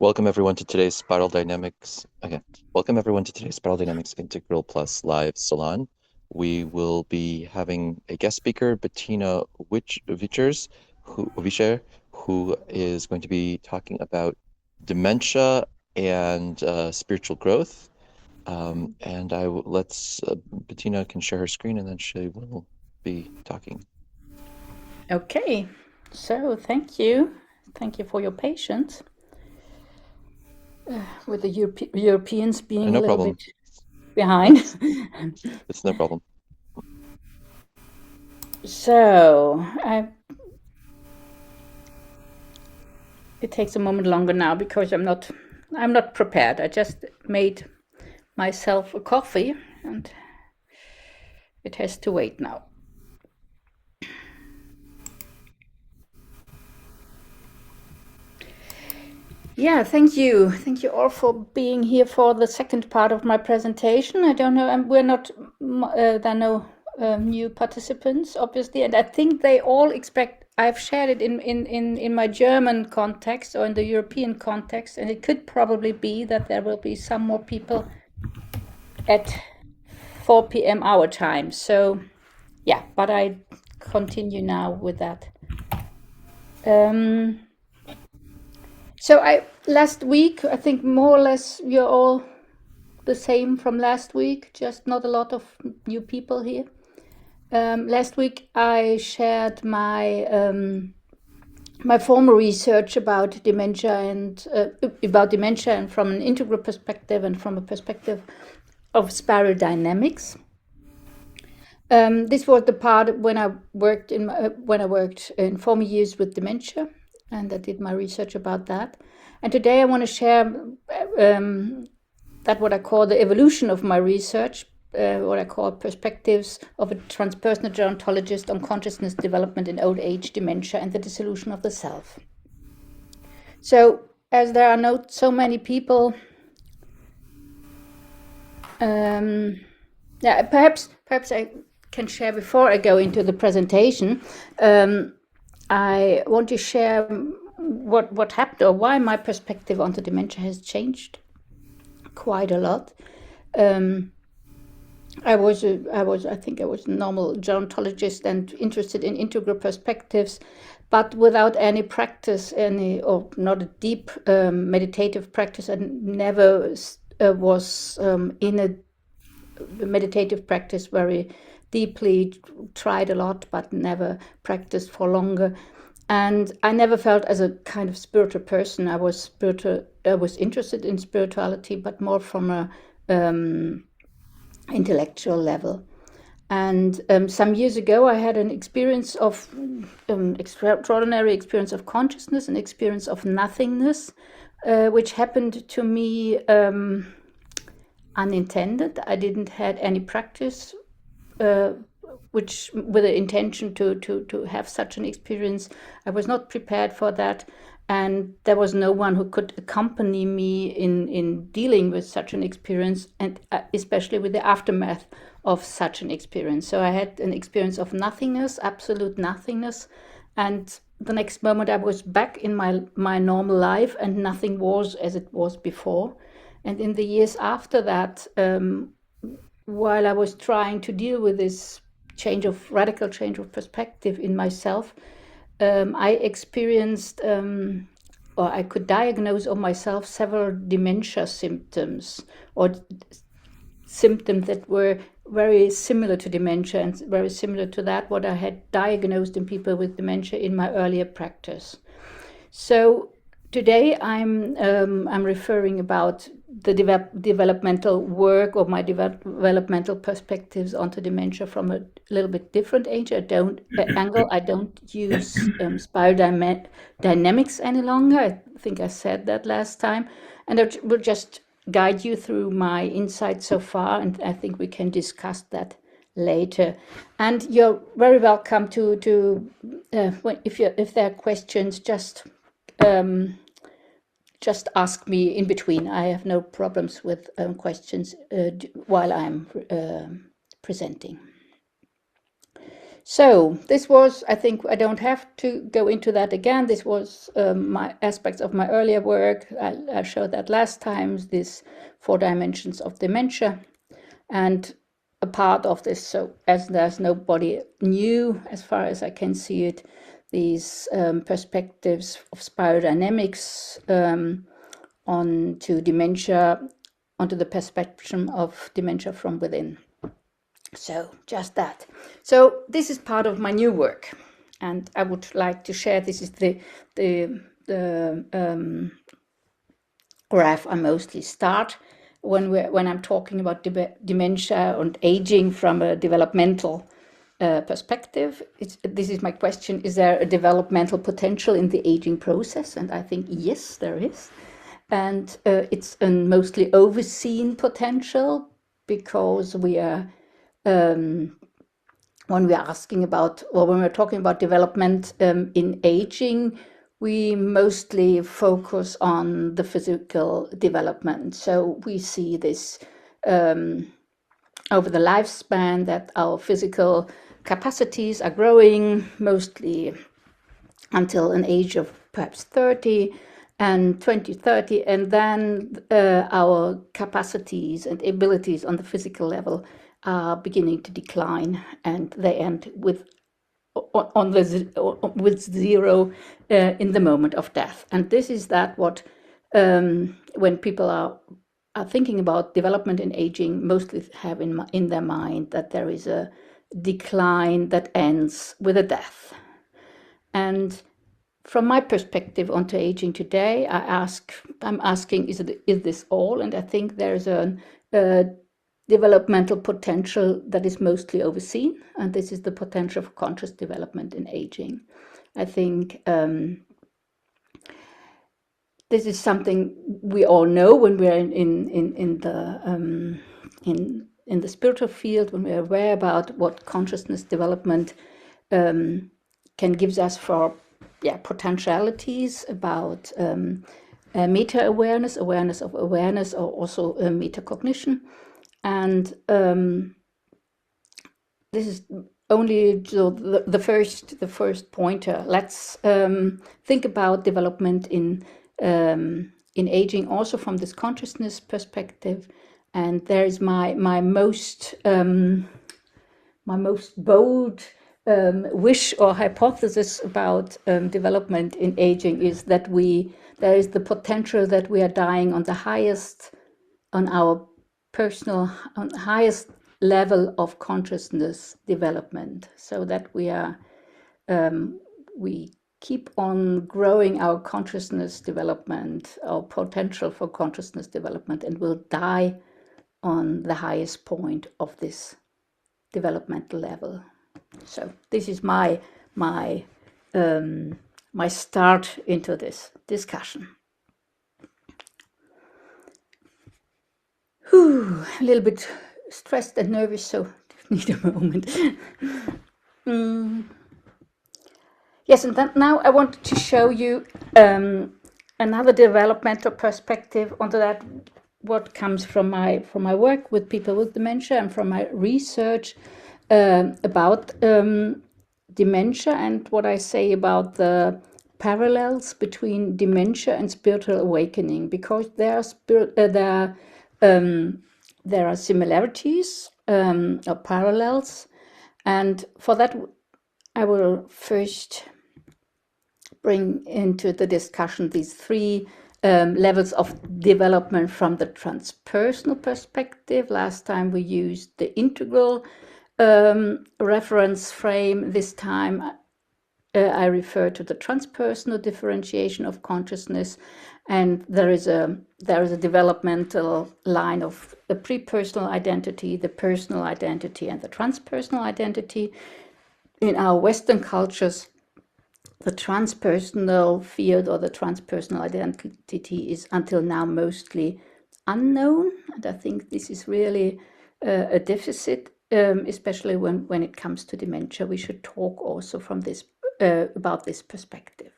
Welcome everyone to today's Spiral Dynamics. Okay, welcome everyone to today's Spiral Dynamics Integral Plus Live Salon. We will be having a guest speaker, Bettina Vischer, who is going to be talking about dementia and spiritual growth. And Bettina can share her screen, and then she will be talking. Okay, so thank you. Thank you for your patience with the Europeans being a No little problem. bit behind. It's it's no problem. So it takes a moment longer now because I'm not prepared. I just made myself a coffee and it has to wait now. Yeah, thank you. Thank you all for being here for the second part of my presentation. I don't know, there are no new participants, obviously, and I think they all expect, I've shared it in my German context or in the European context, and it could probably be that there will be some more people at 4 p.m. our time. So, yeah, but I continue now with that. Um, Last week, I think more or less you're all the same from last week, just not a lot of new people here. Last week I shared my former research about dementia and from an integral perspective and from a perspective of spiral dynamics. This was the part when I worked in former years with dementia, and I did my research about that. And today I want to share that what I call the evolution of my research, what I call perspectives of a transpersonal gerontologist on consciousness development in old age, dementia, and the dissolution of the self. So, as there are not so many people, perhaps I can share before I go into the presentation. I want to share what happened or why my perspective on the dementia has changed quite a lot. I think I was a normal gerontologist and interested in integral perspectives, but without any practice, or not a deep meditative practice. I never was in a meditative practice very deeply, tried a lot, but never practiced for longer. And I never felt as a kind of spiritual person. I was interested in spirituality, but more from a intellectual level. And some years ago, I had an experience of extraordinary experience of consciousness, an experience of nothingness, which happened to me unintended. I didn't had any practice, which with the intention to have such an experience. I was not prepared for that, and there was no one who could accompany me in dealing with such an experience, and especially with the aftermath of such an experience. So I had an experience of nothingness, absolute nothingness, and the next moment I was back in my normal life, and nothing was as it was before. And in the years after that, while I was trying to deal with this radical change of perspective in myself, I experienced, or I could diagnose on myself several dementia symptoms, or symptoms that were very similar to dementia and very similar to that what I had diagnosed in people with dementia in my earlier practice. So today I'm referring about the developmental work or my developmental perspectives onto dementia from a little bit different angle. I don't use spiral dynamics any longer. I think I said that last time, and I will just guide you through my insights so far, and I think we can discuss that later. And you're very welcome to if there are questions, just ask me in between. I have no problems with questions while I'm presenting. So this was, I think I don't have to go into that again. This was my aspects of my earlier work. I showed that last time, these 4 dimensions of dementia. And a part of this, so as there's nobody new as far as I can see it, these perspectives of spirodynamics onto dementia, onto the perception of dementia from within. So just that. So this is part of my new work, and I would like to share. This is the graph I mostly start when I'm talking about dementia and aging from a developmental perspective. This is my question: is there a developmental potential in the aging process? And I think yes, there is, and it's a mostly overseen potential, because we are when we are asking about, or when we're talking about development in aging, we mostly focus on the physical development. So we see this over the lifespan, that our physical capacities are growing mostly until an age of perhaps 30 and 2030, and then our capacities and abilities on the physical level are beginning to decline, and they end with zero in the moment of death. And this is that what when people are thinking about development in aging, mostly have in their mind that there is a decline that ends with a death. And from my perspective onto aging today, I'm asking, is this all? And I think there's a developmental potential that is mostly overseen, and this is the potential for conscious development in aging. I think this is something we all know when we're in the spiritual field, when we're aware about what consciousness development can give us for potentialities about meta-awareness, awareness of awareness, or also metacognition. And this is only the first pointer. Let's think about development in aging also from this consciousness perspective. And there is my most bold wish or hypothesis about development in aging is that there is the potential that we are dying on the highest, on our personal, on the highest level of consciousness development, so that we keep on growing our consciousness development, our potential for consciousness development, and will die on the highest point of this developmental level. So this is my start into this discussion. A little bit stressed and nervous, so need a moment. Yes, and then now I wanted to show you another developmental perspective onto that, what comes from my work with people with dementia and from my research about dementia, and what I say about the parallels between dementia and spiritual awakening, because there are similarities or parallels. And for that, I will first bring into the discussion these 3 levels of development from the transpersonal perspective. Last time we used the integral reference frame. This time I refer to the transpersonal differentiation of consciousness, and there is a developmental line of the pre-personal identity, the personal identity, and the transpersonal identity. In our Western cultures, the transpersonal field or the transpersonal identity is until now mostly unknown, and I think this is really a deficit, especially when it comes to dementia. We should talk also from this about this perspective.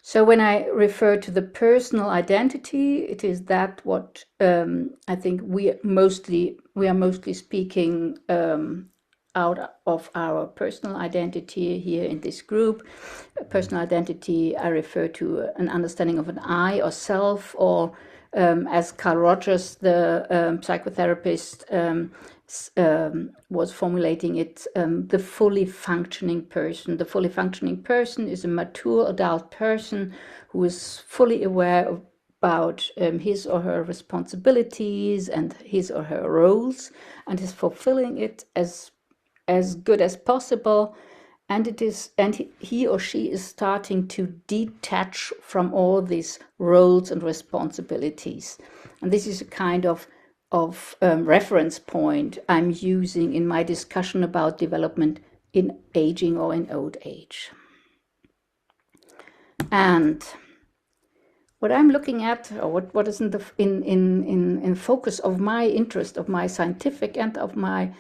So when I refer to the personal identity, it is that what I think we are mostly speaking out of our personal identity here in this group. Personal identity, I refer to an understanding of an I or self, or as Carl Rogers, the psychotherapist, was formulating it, the fully functioning person. The fully functioning person is a mature adult person who is fully aware about his or her responsibilities and his or her roles, and is fulfilling it as good as possible. And he or she is starting to detach from all these roles and responsibilities. And this is a kind of reference point I'm using in my discussion about development in aging or in old age. And what I'm looking at, or what is in focus of my interest, of my scientific and of my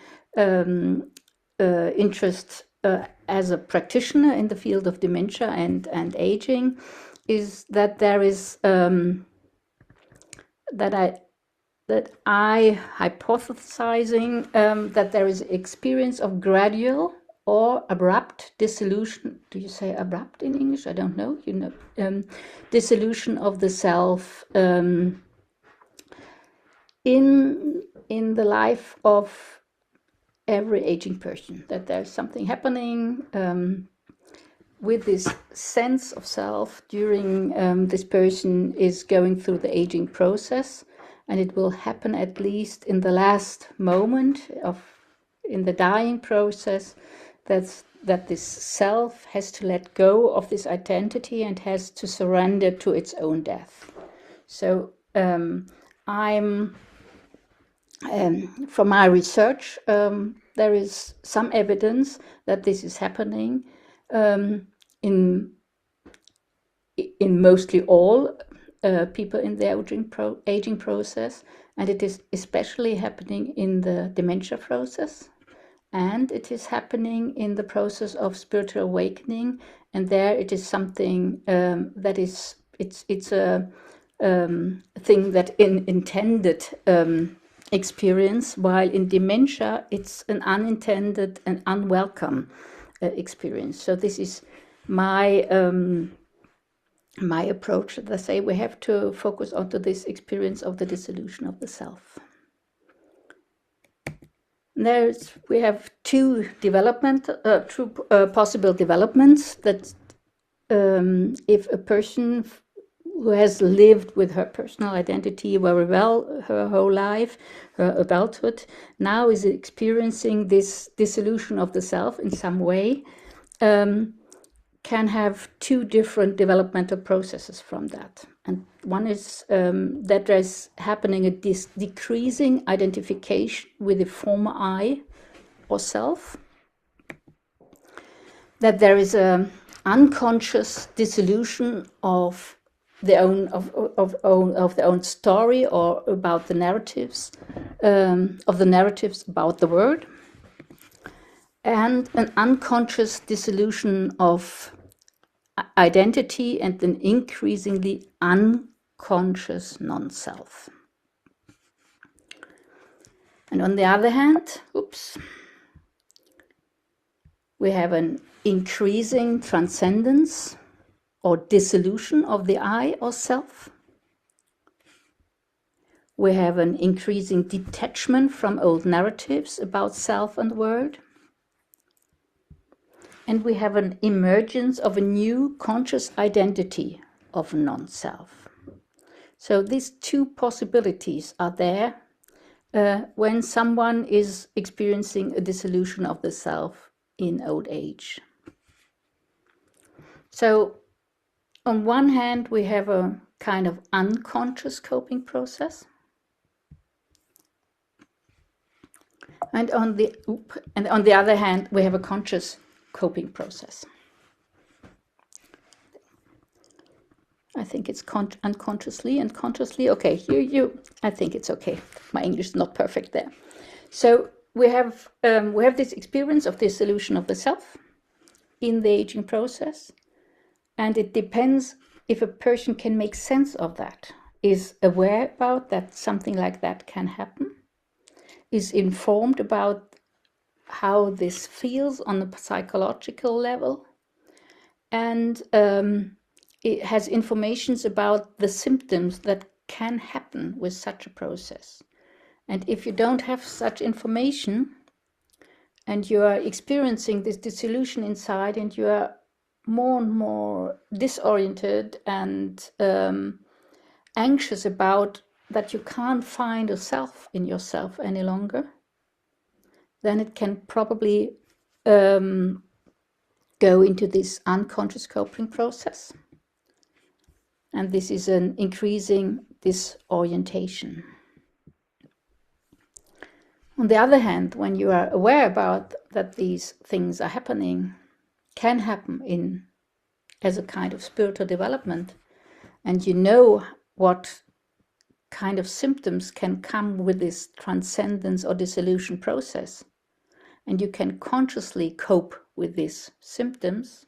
interest as a practitioner in the field of dementia and aging, is that there is that I hypothesizing that there is experience of gradual or abrupt dissolution. Do you say abrupt in English? I don't know. Dissolution of the self in the life of every aging person. That there's something happening with this sense of self during this person is going through the aging process, and it will happen at least in the last moment in the dying process, that this self has to let go of this identity and has to surrender to its own death. So from my research, there is some evidence that this is happening in mostly all people in the aging process, and it is especially happening in the dementia process, and it is happening in the process of spiritual awakening. And there it is something that is it's a thing that intended experience, while in dementia it's an unintended and unwelcome experience. So this is my approach, that I say we have to focus onto this experience of the dissolution of the self. We have two possible developments, that if a person who has lived with her personal identity very well her whole life, her adulthood, now is experiencing this dissolution of the self in some way, can have two different developmental processes from that. And one is that there's happening a decreasing identification with the former I or self, that there is an unconscious dissolution of their own story, or about the narratives about the world, and an unconscious dissolution of identity and an increasingly unconscious non-self. And on the other hand, we have an increasing transcendence or dissolution of the I or self. We have an increasing detachment from old narratives about self and world. And we have an emergence of a new conscious identity of non-self. So these two possibilities are there when someone is experiencing a dissolution of the self in old age. So on one hand, we have a kind of unconscious coping process. And on the other hand, we have a conscious coping process. I think it's unconsciously and consciously. Okay, I think it's okay. My English is not perfect there. So we have this experience of dissolution of the self in the aging process, and it depends if a person can make sense of that, is aware about that something like that can happen, is informed about how this feels on the psychological level, and it has informations about the symptoms that can happen with such a process. And if you don't have such information and you are experiencing this dissolution inside and you are more and more disoriented and anxious about that you can't find a self in yourself any longer, then it can probably go into this unconscious coping process. And this is an increasing disorientation. On the other hand, when you are aware about that these things are happening, can happen in as a kind of spiritual development, and you know what kind of symptoms can come with this transcendence or dissolution process, and you can consciously cope with these symptoms,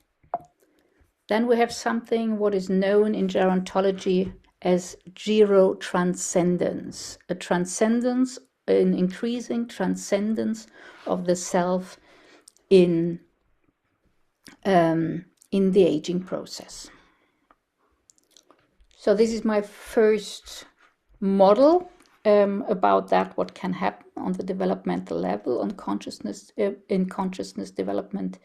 then we have something what is known in gerontology as gerotranscendence, a transcendence, an increasing transcendence of the self in the aging process. So this is my first model about that, what can happen on the developmental level, on consciousness, in consciousness development,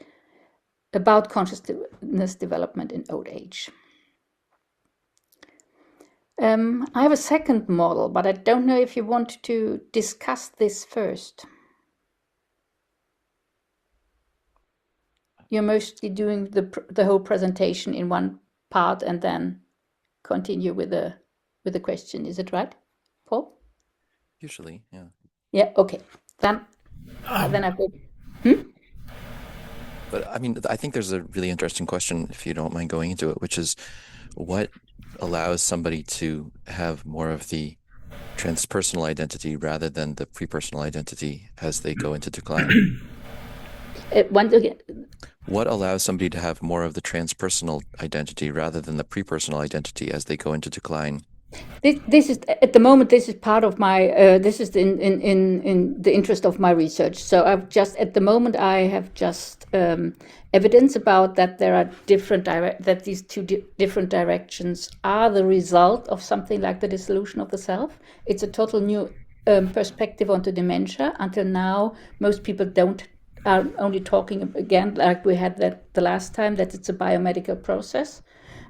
about consciousness development in old age. I have a second model, but I don't know if you want to discuss this first. You're mostly doing the whole presentation in one part and then continue with the question. Is it right, Paul? Usually, yeah. Yeah. Okay. Then I will. But I mean, I think there's a really interesting question, if you don't mind going into it, which is what allows somebody to have more of the transpersonal identity rather than the prepersonal identity as they go into decline? Once again, What allows somebody to have more of the transpersonal identity rather than the prepersonal identity as they go into decline? this is at the moment. This is part of my. This is in the interest of my research. So I've just at the moment I have just evidence about that there are that these two different directions are the result of something like the dissolution of the self. It's a total new perspective onto dementia. Until now, most people don't are only talking again like we had that the last time, that it's a biomedical process.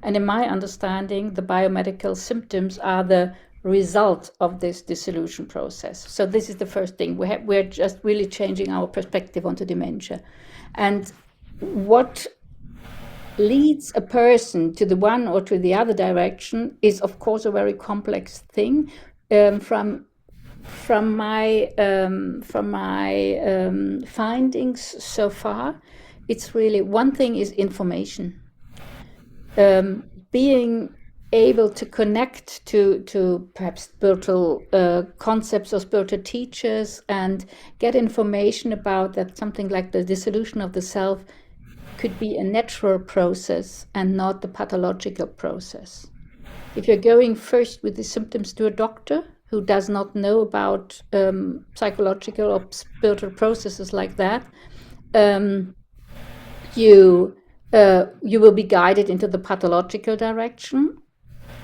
And in my understanding, the biomedical symptoms are the result of this dissolution process. So this is the first thing. We're just really changing our perspective onto dementia. And what leads a person to the one or to the other direction is, of course, a very complex thing. From my findings so far, it's really one thing is information. Being able to connect to perhaps spiritual concepts or spiritual teachers and get information about that something like the dissolution of the self could be a natural process and not the pathological process. If you're going first with the symptoms to a doctor who does not know about psychological or spiritual processes like that, you will be guided into the pathological direction,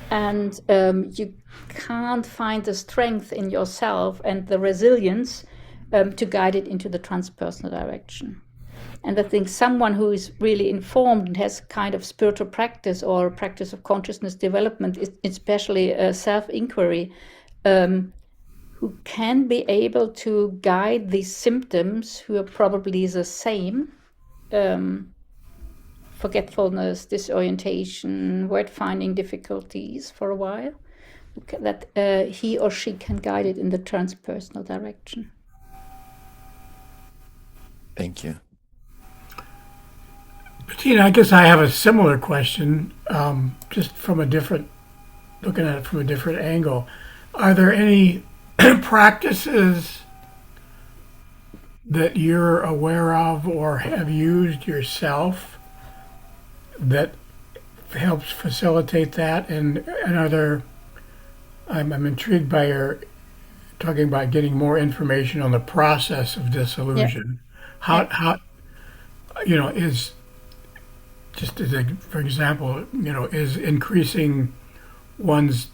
and you can't find the strength in yourself and the resilience to guide it into the transpersonal direction. And I think someone who is really informed and has kind of spiritual practice or practice of consciousness development, especially self-inquiry, who can be able to guide these symptoms, who are probably the same, forgetfulness, disorientation, word finding difficulties for a while, that he or she can guide it in the transpersonal direction. Thank you. Bettina, I guess I have a similar question, just from looking at it from a different angle. Are there any practices that you're aware of or have used yourself that helps facilitate that? And are there? I'm intrigued by your talking about getting more information on the process of dissolution. How Yeah. how is just as for example, is increasing one's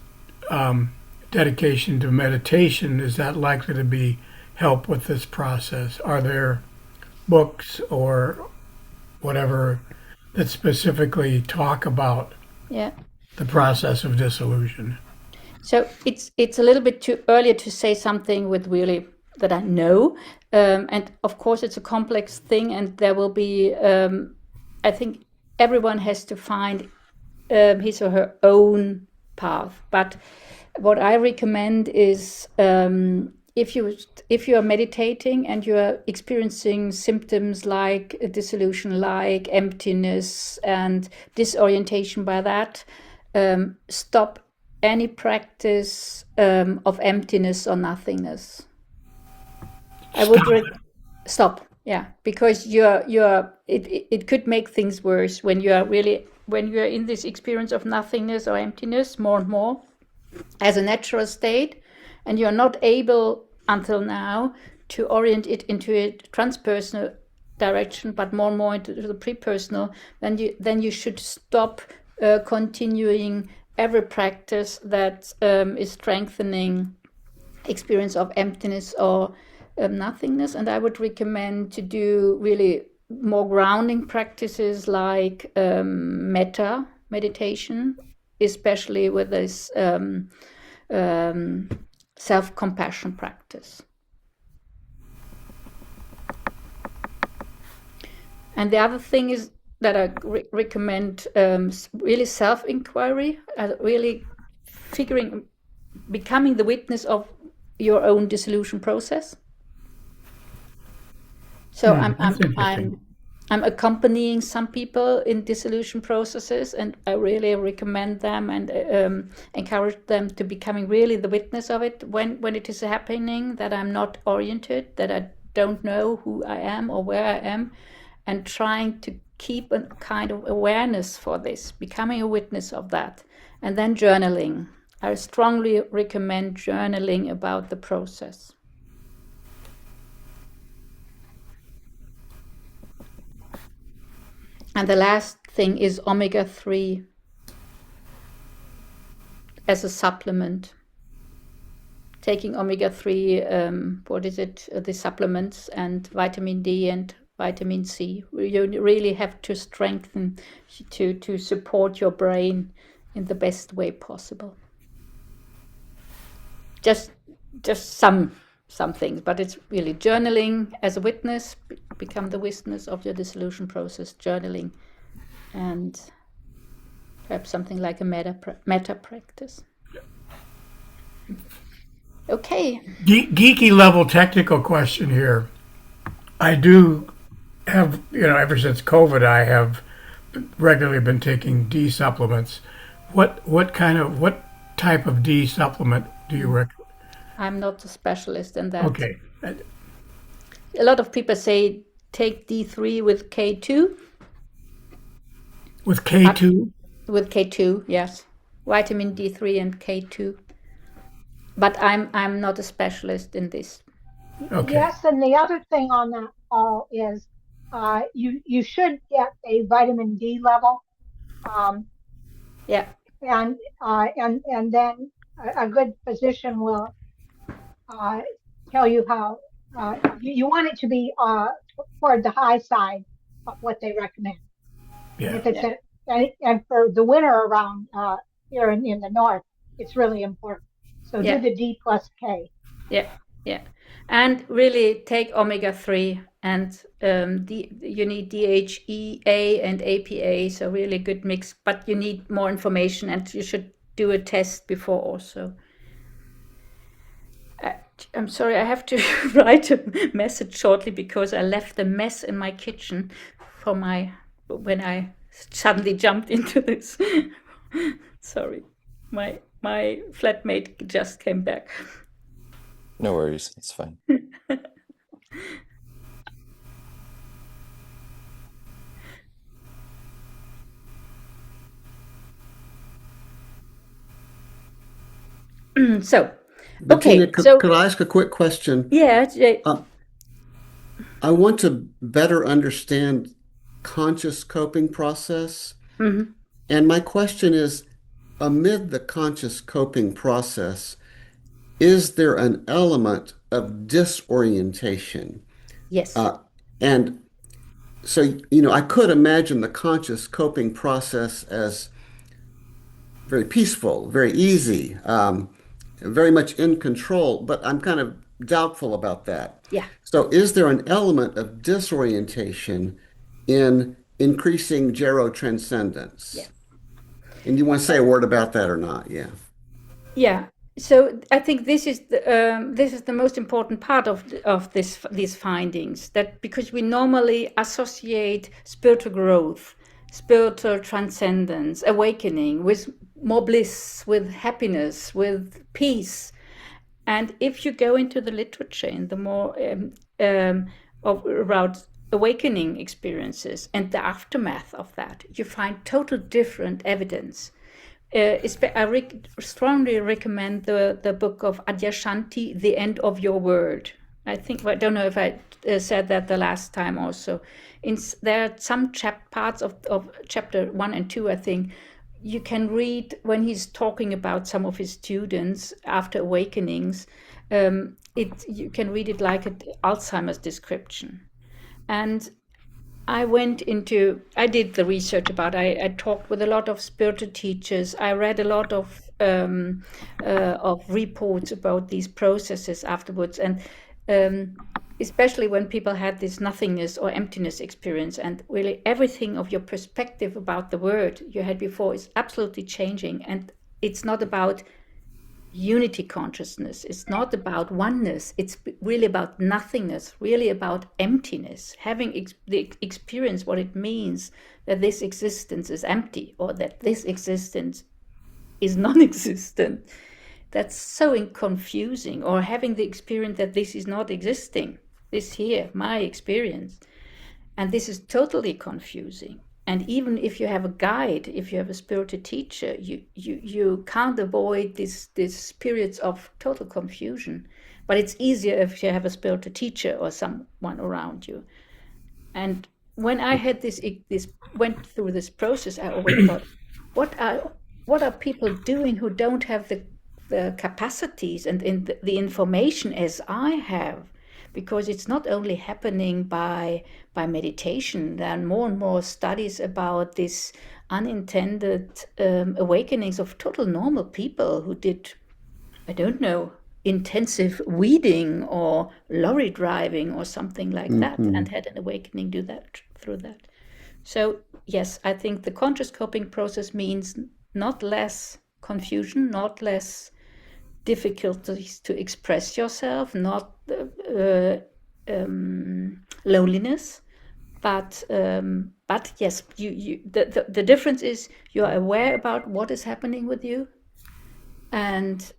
dedication to meditation, is that likely to be help with this process? Are there books or whatever that specifically talk about Yeah. the process of dissolution? So it's a little bit too early to say something with really that I know, and of course it's a complex thing, and there will be. I think everyone has to find his or her own path. But what I recommend is if you are meditating and you are experiencing symptoms like dissolution, like emptiness and disorientation by that, stop any practice of emptiness or nothingness. I would Stop. stop. Yeah, because it could make things worse when you are really when you are in this experience of nothingness or emptiness more and more as a natural state, and you're not able until now to orient it into a transpersonal direction, but more and more into the pre-personal, then you should stop continuing every practice that is strengthening experience of emptiness or nothingness. And I would recommend to do really more grounding practices like metta meditation, especially with this self-compassion practice. And the other thing is that I recommend really self-inquiry, really becoming the witness of your own dissolution process. So That's interesting. I'm accompanying some people in dissolution processes, and I really recommend them and encourage them to becoming really the witness of it when it is happening, that I'm not oriented, that I don't know who I am or where I am, and trying to keep a kind of awareness for this, becoming a witness of that, and then journaling. I strongly recommend journaling about the process. And the last thing is omega-3 as a supplement. Taking omega-3, what is it? The supplements and vitamin D and vitamin C. You really have to strengthen to support your brain in the best way possible. Just some things, but it's really journaling as a witness, become the witness of your dissolution process, journaling, and perhaps something like a metta practice. Okay. Geeky level technical question here. I do have, ever since COVID, I have regularly been taking D supplements. What type of D supplement do you recommend? I'm not a specialist in that. Okay. A lot of people say take D3 with K2. With K2? With K2, yes. Vitamin D3 and K2. But I'm not a specialist in this. Okay. Yes, and the other thing on that, Paul, is you should get a vitamin D level, Yeah, and then a good physician will tell you how you want it to be toward the high side of what they recommend. Yeah. If it's and for the winter around here in the north, it's really important. So Yeah. do the D plus K. yeah. And really take omega-3, and you need DHEA and APA, so really good mix, but you need more information, and you should do a test before also. I'm sorry, I have to write a message shortly because I left a mess in my kitchen when I suddenly jumped into this. Sorry, my flatmate just came back. No worries, it's fine. So, Bettina, okay, so could I ask a quick question? yeah, Um, I want to better understand conscious coping process. Hmm. And my question is, amid the conscious coping process, is there an element of disorientation? Yes. Uh, and so, I could imagine the conscious coping process as very peaceful, very easy, very much in control, but I'm kind of doubtful about that. Yeah. So, is there an element of disorientation in increasing Yeah. gerotranscendence? And you want to say a word about that or not? Yeah. Yeah. So I think this is the most important part of these findings, that because we normally associate spiritual growth, spiritual transcendence, awakening with more bliss, with happiness, with peace. And if you go into the literature in the more of around awakening experiences and the aftermath of that, you find total different evidence. Strongly recommend the book of Adyashanti, The End of Your Word. I don't know if I said that the last time also. There are some parts of chapter 1 and 2, I think, you can read when he's talking about some of his students after awakenings. You can read it like an Alzheimer's description. And I did the research about, I talked with a lot of spiritual teachers. I read a lot of reports about these processes afterwards. And especially when people had this nothingness or emptiness experience, and really everything of your perspective about the word you had before is absolutely changing. And it's not about unity consciousness. It's not about oneness. It's really about nothingness, really about emptiness, having the experience what it means that this existence is empty, or that this existence is non-existent. That's so confusing. Or having the experience that this is not existing, this here, my experience. And this is totally confusing. And even if you have a guide, if you have a spiritual teacher, you can't avoid these periods of total confusion. But it's easier if you have a spiritual teacher or someone around you. And when I had this went through this process, I always thought, what are people doing who don't have the capacities and the information as I have? Because it's not only happening by meditation. There are more and more studies about this unintended awakenings of total normal people who did, I don't know, intensive weeding or lorry driving or something like that, Hmm. and had an awakening through that. So yes, I think the conscious coping process means not less confusion, not less difficulties to express yourself, not loneliness, but yes, the difference is you're aware about what is happening with you, and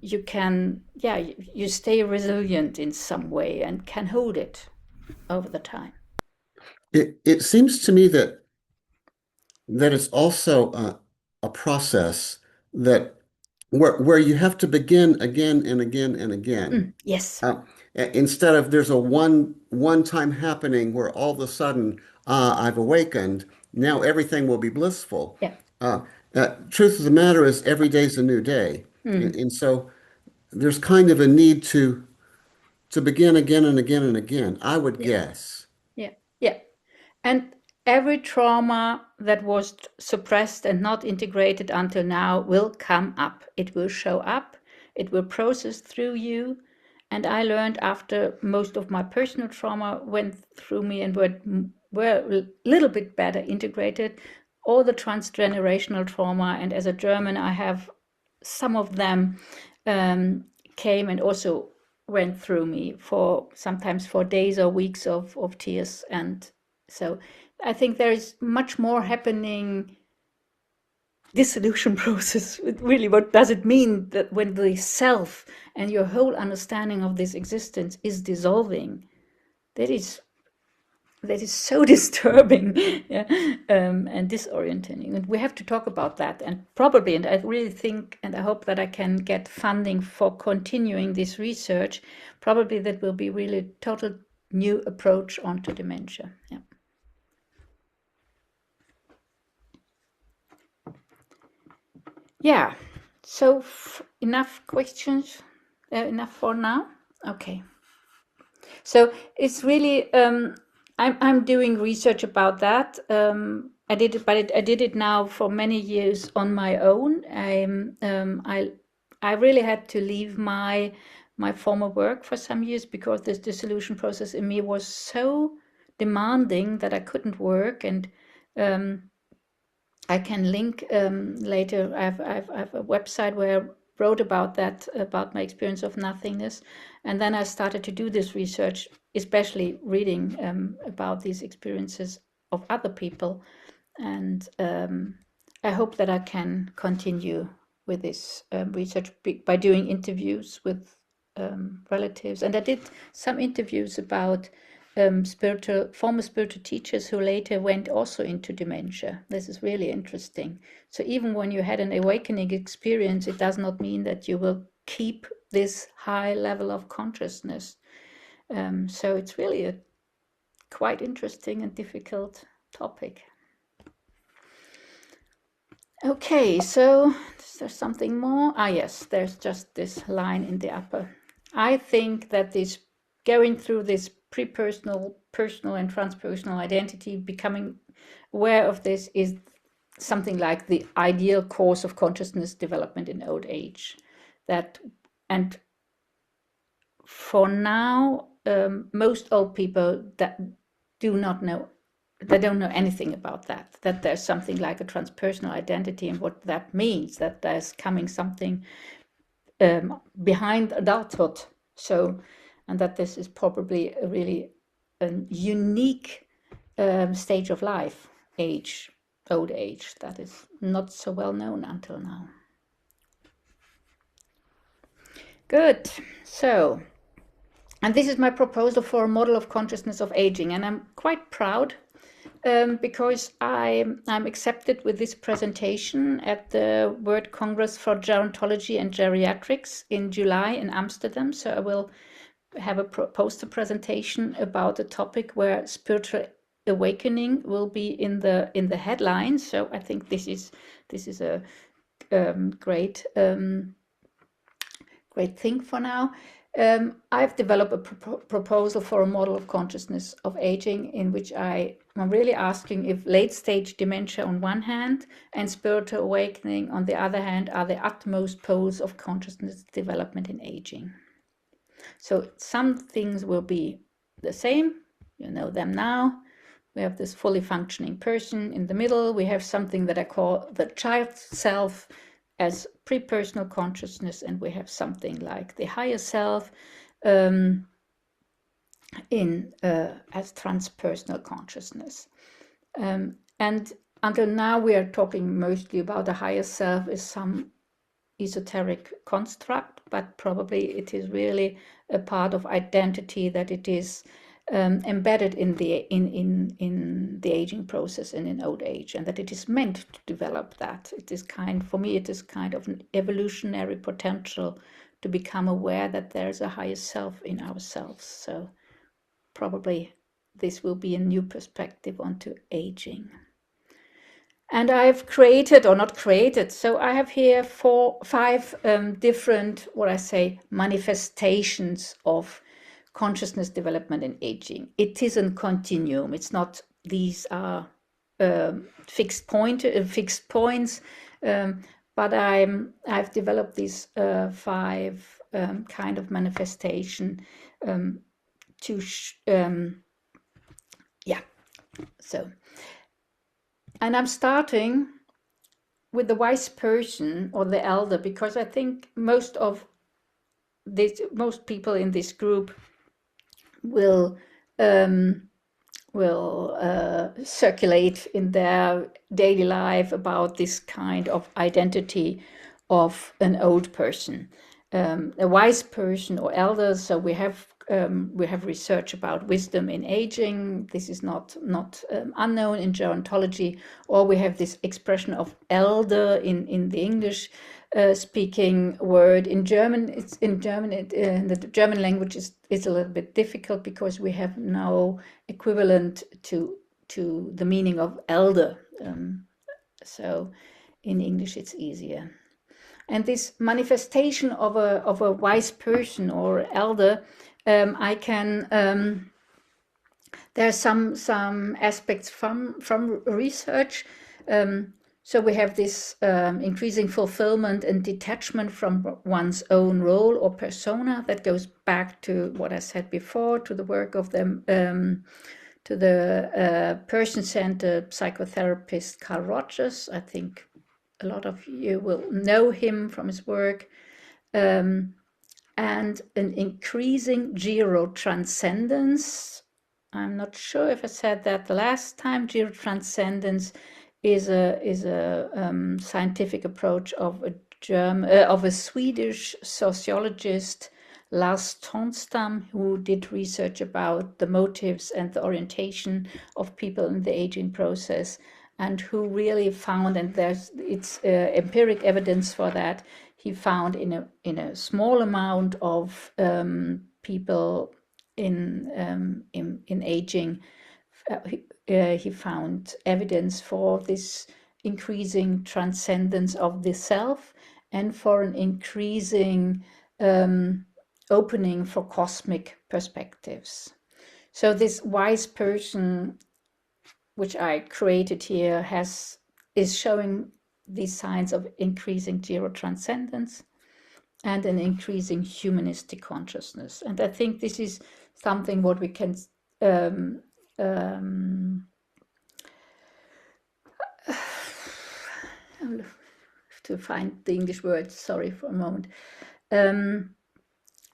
you stay resilient in some way and can hold it over the time. It seems to me that it's also a process that where you have to begin again and again and again. Yes. Uh, Instead of there's a one time happening where all of a sudden I've awakened, now everything will be blissful. Yeah. Uh, Truth of the matter is every day's a new day, and so there's kind of a need to begin again and again and again, I would Yeah. guess. Yeah. Yeah. And every trauma that was suppressed and not integrated until now will come up. It will show up. It will process through you. And I learned after most of my personal trauma went through me and were a little bit better integrated, all the transgenerational trauma. And as a German, I have some of them came and also went through me sometimes for days or weeks of tears. And so I think there is much more happening. Dissolution process, really, what does it mean that when the self and your whole understanding of this existence is dissolving? That is so disturbing, yeah, and disorienting. And we have to talk about that. And probably, and I really think, and I hope that I can get funding for continuing this research. Probably that will be really total new approach onto dementia. Yeah. Yeah. So enough questions. Enough for now. Okay. So it's really I'm doing research about that. I did it, but I did it now for many years on my own. I really had to leave my former work for some years because this dissolution process in me was so demanding that I couldn't work. And I can link later. I've a website where I wrote about that, about my experience of nothingness, and then I started to do this research, especially reading about these experiences of other people, and I hope that I can continue with this research by doing interviews with relatives, and I did some interviews about former spiritual teachers who later went also into dementia. This is really interesting. So even when you had an awakening experience, it does not mean that you will keep this high level of consciousness. So it's really a quite interesting and difficult topic. Okay, so is there something more? Ah, yes, there's just this line in the upper. I think that this going through this pre-personal, personal, and transpersonal identity, becoming aware of this is something like the ideal course of consciousness development in old age. And for now, most old people that do not know, they don't know anything about that there's something like a transpersonal identity and what that means, that there's coming something behind adulthood. So, and that this is probably a really unique stage of life, old age, that is not so well known until now. Good. So, and this is my proposal for a model of consciousness of aging, and I'm quite proud because I'm accepted with this presentation at the World Congress for Gerontology and Geriatrics in July in Amsterdam. So I will have a poster presentation about a topic where spiritual awakening will be in the headlines. So I think this is a great thing for now. I've developed a proposal for a model of consciousness of aging in which I'm really asking if late-stage dementia on one hand and spiritual awakening on the other hand are the utmost poles of consciousness development in aging. So some things will be the same, you know them now. We have this fully functioning person in the middle. We have something that I call the child self as pre-personal consciousness, and we have something like the higher self as transpersonal consciousness. And until now, we are talking mostly about the higher self as some esoteric construct, but probably it is really a part of identity, that it is embedded in the aging process and in old age, and that it is meant to develop that. It is for me, it is kind of an evolutionary potential to become aware that there's a higher self in ourselves. So probably this will be a new perspective onto aging. And I've created, or not created, so I have here 5 different, manifestations of consciousness development and aging. It is a continuum. It's not these are fixed points, but I've developed these 5 kind of manifestation So, and I'm starting with the wise person or the elder, because I think most people in this group will circulate in their daily life about this kind of identity of an old person, a wise person or elder. So we have we have research about wisdom in aging. This is not unknown in gerontology. Or we have this expression of elder in the English speaking word. In German, the German language is a little bit difficult because we have no equivalent to the meaning of elder. So in English it's easier. And this manifestation of a wise person or elder, I can. There are some aspects from research. So we have this increasing fulfillment and detachment from one's own role or persona that goes back to what I said before, to the work of them, to the person-centered psychotherapist Carl Rogers. I think a lot of you will know him from his work. And an increasing gerotranscendence. I'm not sure if I said that the last time. Gerotranscendence is a scientific approach of a Swedish sociologist, Lars Tornstam, who did research about the motives and the orientation of people in the aging process, and who really found, and it's empiric evidence for that, he found in a small amount of people in aging, he found evidence for this increasing transcendence of the self and for an increasing opening for cosmic perspectives. So this wise person, which I created here, is showing these signs of increasing gerotranscendence and an increasing humanistic consciousness. And I think this is something what we can to find the English word, sorry for a moment.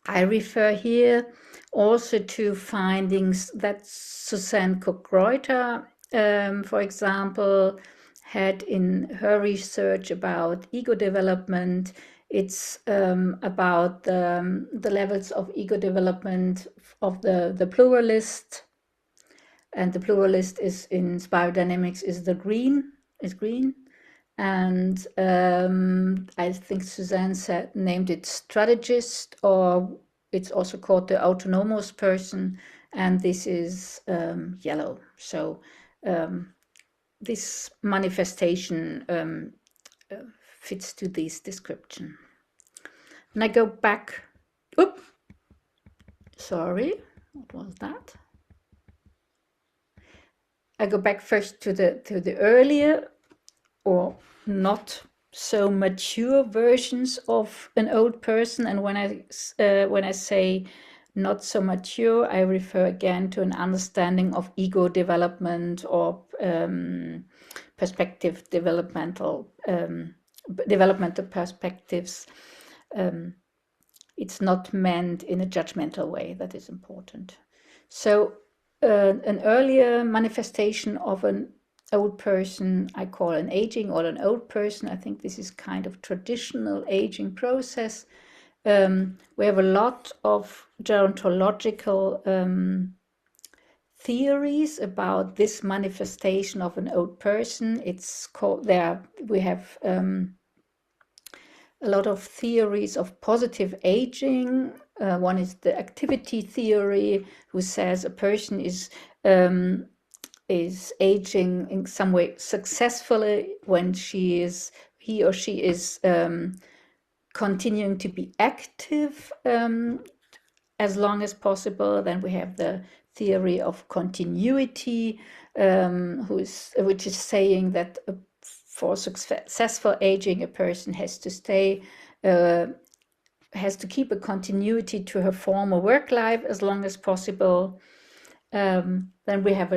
I refer here also to findings that Suzanne Cook-Reuter, for example, had in her research about ego development. It's about the levels of ego development of the pluralist, and the pluralist is in spirodynamics is green, and I think Suzanne named it strategist, or it's also called the autonomous person, and this is yellow. So this manifestation fits to this description. And I go back. Sorry, what was that? I go back first to the earlier or not so mature versions of an old person, and when I say not so mature, I refer again to an understanding of ego development or perspective developmental perspectives. It's not meant in a judgmental way. That is important. So an earlier manifestation of an old person I call an aging or an old person. I think this is kind of traditional aging process. We have a lot of gerontological theories about this manifestation of an old person. It's called we have a lot of theories of positive aging. One is the activity theory, who says a person is aging in some way successfully when he or she is continuing to be active as long as possible. Then we have the theory of continuity, which is saying that for successful aging, a person has to keep a continuity to her former work life as long as possible. Then we have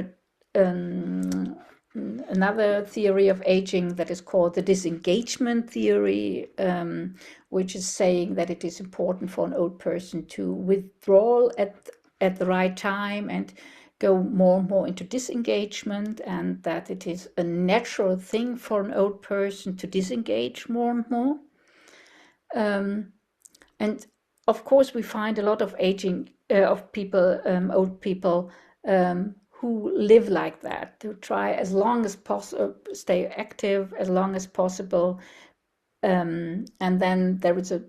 another theory of aging that is called the disengagement theory, which is saying that it is important for an old person to withdraw at the right time and go more and more into disengagement, and that it is a natural thing for an old person to disengage more and more. And of course, we find a lot of aging of people, old people, who live like that, to try as long as possible, stay active as long as possible, and then there is a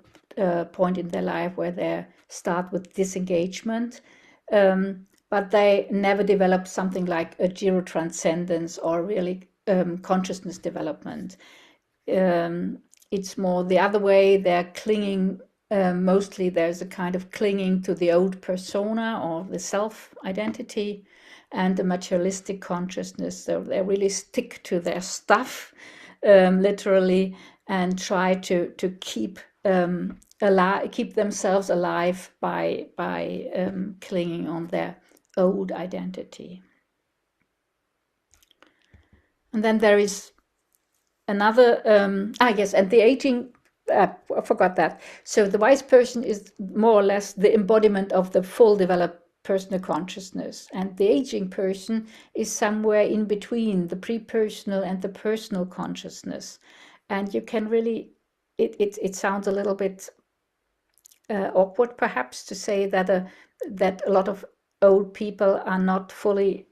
point in their life where they start with disengagement, but they never develop something like a gerotranscendence or really consciousness development. It's more the other way. They're clinging. Mostly, there's a kind of clinging to the old persona or the self-identity and the materialistic consciousness. So they really stick to their stuff, literally, and try to keep keep themselves alive by clinging on their old identity. And then there is another, yes, and the aging, I forgot that. So the wise person is more or less the embodiment of the full developed personal consciousness. And the aging person is somewhere in between the pre-personal and the personal consciousness. And you can really, it sounds a little bit awkward perhaps to say that a lot of old people are not fully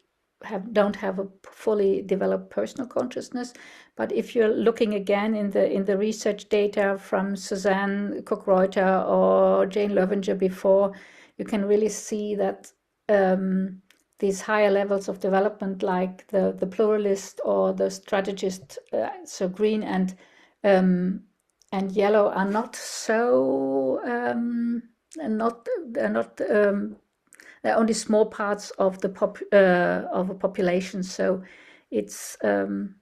don't have a fully developed personal consciousness. But if you're looking again in the research data from Suzanne Cook-Reuter or Jane Loevinger before, you can really see that these higher levels of development, like the pluralist or the strategist, so green and yellow, are not so they're only small parts of the of a population. So it's there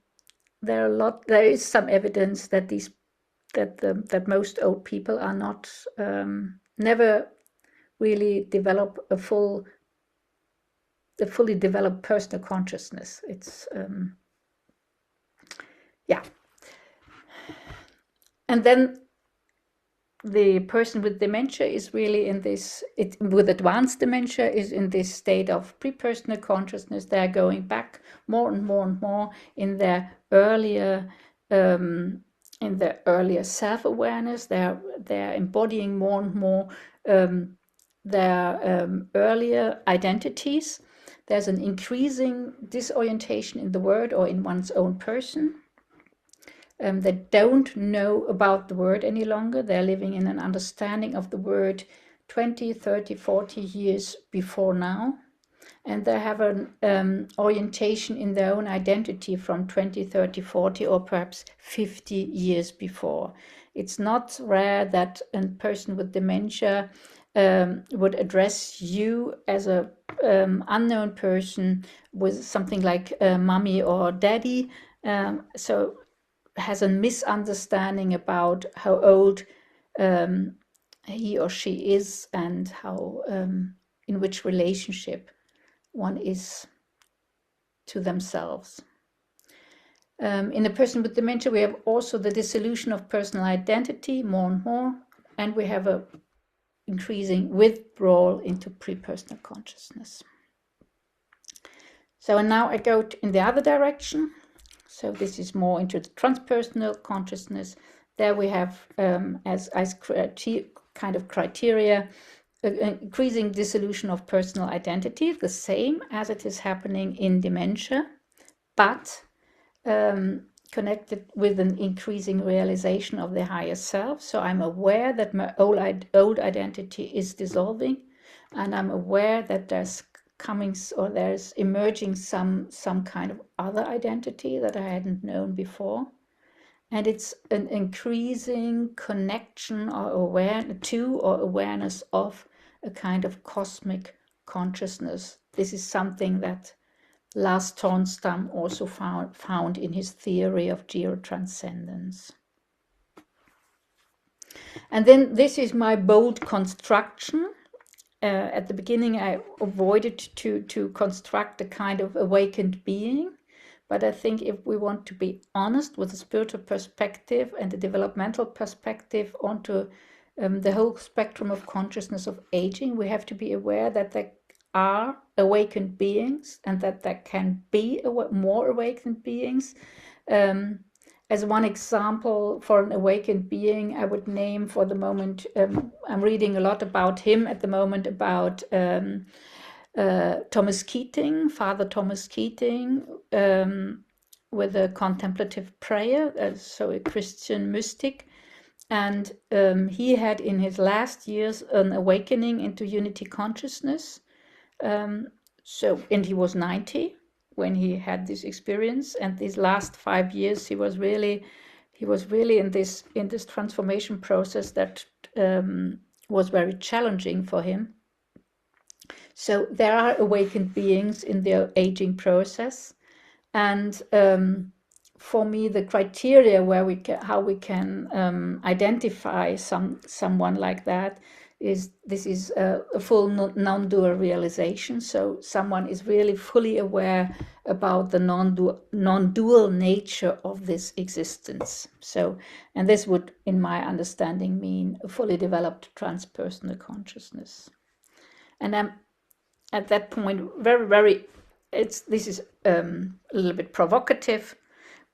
is some evidence that that most old people are not never really develop a fully developed personal consciousness. It's yeah. And then the person with dementia is really in this, with advanced dementia, is in this state of pre-personal consciousness. They're going back more and more and more in their earlier self-awareness. They're embodying more and more their earlier identities. There's an increasing disorientation in the world or in one's own person. They don't know about the word any longer. They're living in an understanding of the word 20, 30, 40 years before now. And they have an orientation in their own identity from 20, 30, 40, or perhaps 50 years before. It's not rare that a person with dementia would address you as a unknown person with something like mommy or daddy. So has a misunderstanding about how old he or she is and how in which relationship one is to themselves. In a person with dementia, we have also the dissolution of personal identity more and more, and we have a increasing withdrawal into pre-personal consciousness. So, and now I go in the other direction. So this is more into the transpersonal consciousness. There we have as kind of criteria, increasing dissolution of personal identity, the same as it is happening in dementia, but connected with an increasing realization of the higher self. So I'm aware that my old identity is dissolving, and I'm aware that there's emerging some kind of other identity that I hadn't known before. And it's an increasing connection or awareness of a kind of cosmic consciousness. This is something that Lars Tornstam also found in his theory of gerotranscendence. And then this is my bold construction. At the beginning, I avoided to construct a kind of awakened being, but I think if we want to be honest with a spiritual perspective and a developmental perspective onto the whole spectrum of consciousness of aging, we have to be aware that there are awakened beings and that there can be more awakened beings. as one example for an awakened being, I would name for the moment, I'm reading a lot about him at the moment, about Thomas Keating, Father Thomas Keating, with a contemplative prayer, so a Christian mystic. And he had in his last years an awakening into unity consciousness. And he was 90 when he had this experience. And these last 5 years, he was really in this transformation process that was very challenging for him. So there are awakened beings in their aging process, and for me, the criteria where how we can identify someone like that is a full non-dual realization. So someone is really fully aware about the non-dual nature of this existence. So, and this would, in my understanding, mean a fully developed transpersonal consciousness. And I'm at that point very this is a little bit provocative,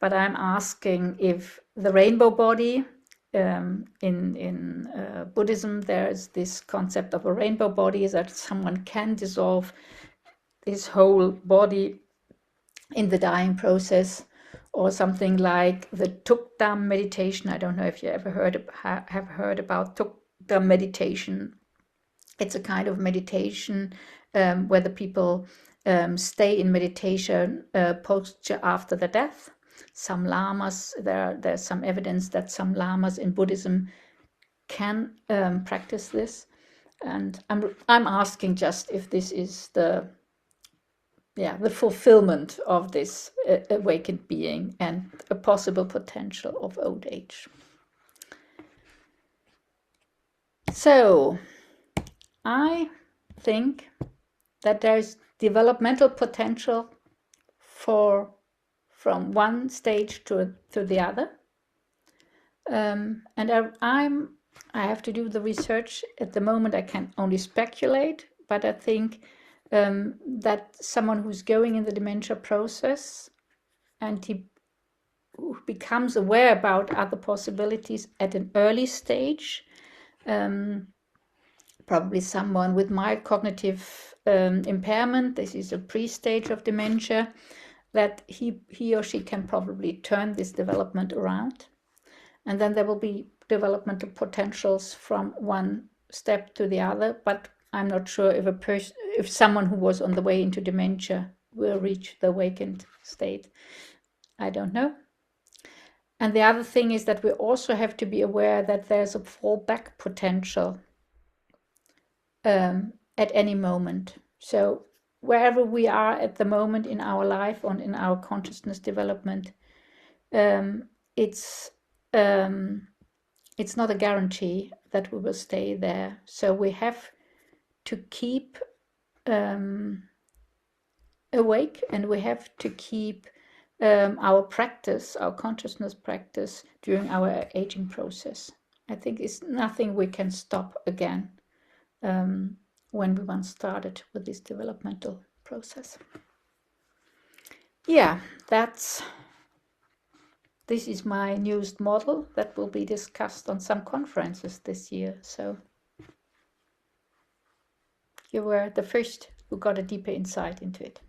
but I'm asking if the rainbow body, in Buddhism, there is this concept of a rainbow body, is that someone can dissolve his whole body in the dying process, or something like the Tukdam meditation. I don't know if you ever have heard about Tukdam meditation. It's a kind of meditation where the people stay in meditation posture after the death. Some lamas, there's some evidence that some lamas in Buddhism can practice this, and I'm asking just if this is the fulfillment of this awakened being and a possible potential of old age. So I think that there's developmental potential from one stage to the other, and I have to do the research at the moment. I can only speculate, but I think that someone who's going in the dementia process and he becomes aware about other possibilities at an early stage, probably someone with mild cognitive impairment, this is a pre-stage of dementia, that he or she can probably turn this development around. And then there will be developmental potentials from one step to the other, but I'm not sure if someone who was on the way into dementia will reach the awakened state. I don't know. And the other thing is that we also have to be aware that there's a fallback potential at any moment. So wherever we are at the moment in our life or in our consciousness development, it's not a guarantee that we will stay there. So we have to keep awake, and we have to keep our practice, our consciousness practice, during our aging process. I think it's nothing we can stop again when we once started with this developmental process. Yeah, this is my newest model that will be discussed on some conferences this year. So you were the first who got a deeper insight into it.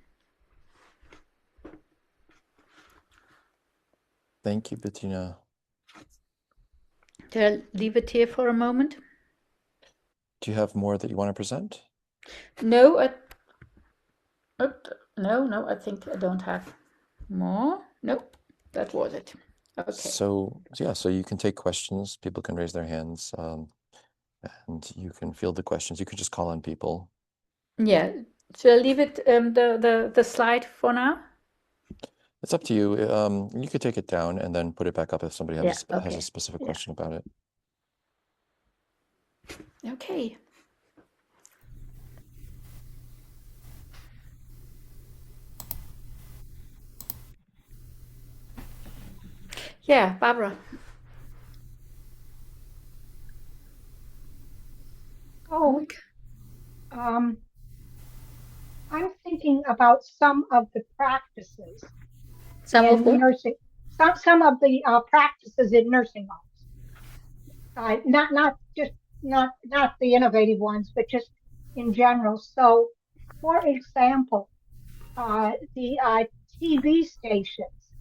Thank you, Bettina. Shall I leave it here for a moment? Do you have more that you want to present? No, no, I think I don't have more. Nope, that was it. Okay. So you can take questions. People can raise their hands, and you can field the questions. You can just call on people. Yeah. Shall I leave it the slide for now? It's up to you. You could take it down and then put it back up if somebody has a specific question about it. Okay. Yeah, Barbara. Oh, I'm thinking about some of the practices Some in of what? nursing, some of the practices in nursing homes, not the innovative ones, but just in general. So, for example, the TV stations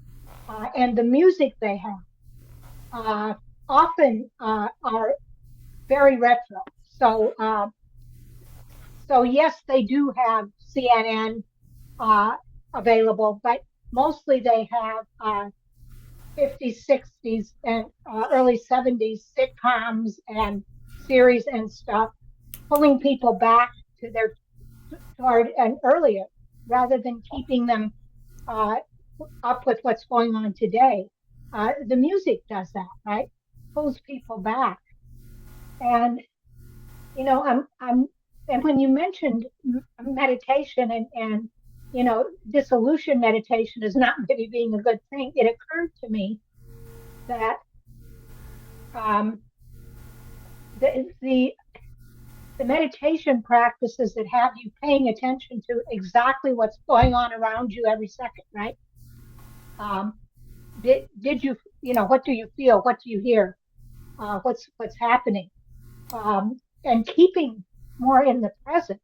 and the music they have often are very retro. So yes, they do have CNN uh, available, but mostly they have 50s, 60s, and early 70s sitcoms and series and stuff, pulling people back to their toward an earlier, rather than keeping them uh, up with what's going on today. The music does that, right? Pulls people back, and and when you mentioned meditation and dissolution meditation is not maybe being a good thing, it occurred to me that um, the the meditation practices that have you paying attention to exactly what's going on around you every second, right? Um, did you, what do you feel? What do you hear? What's happening? And keeping more in the present.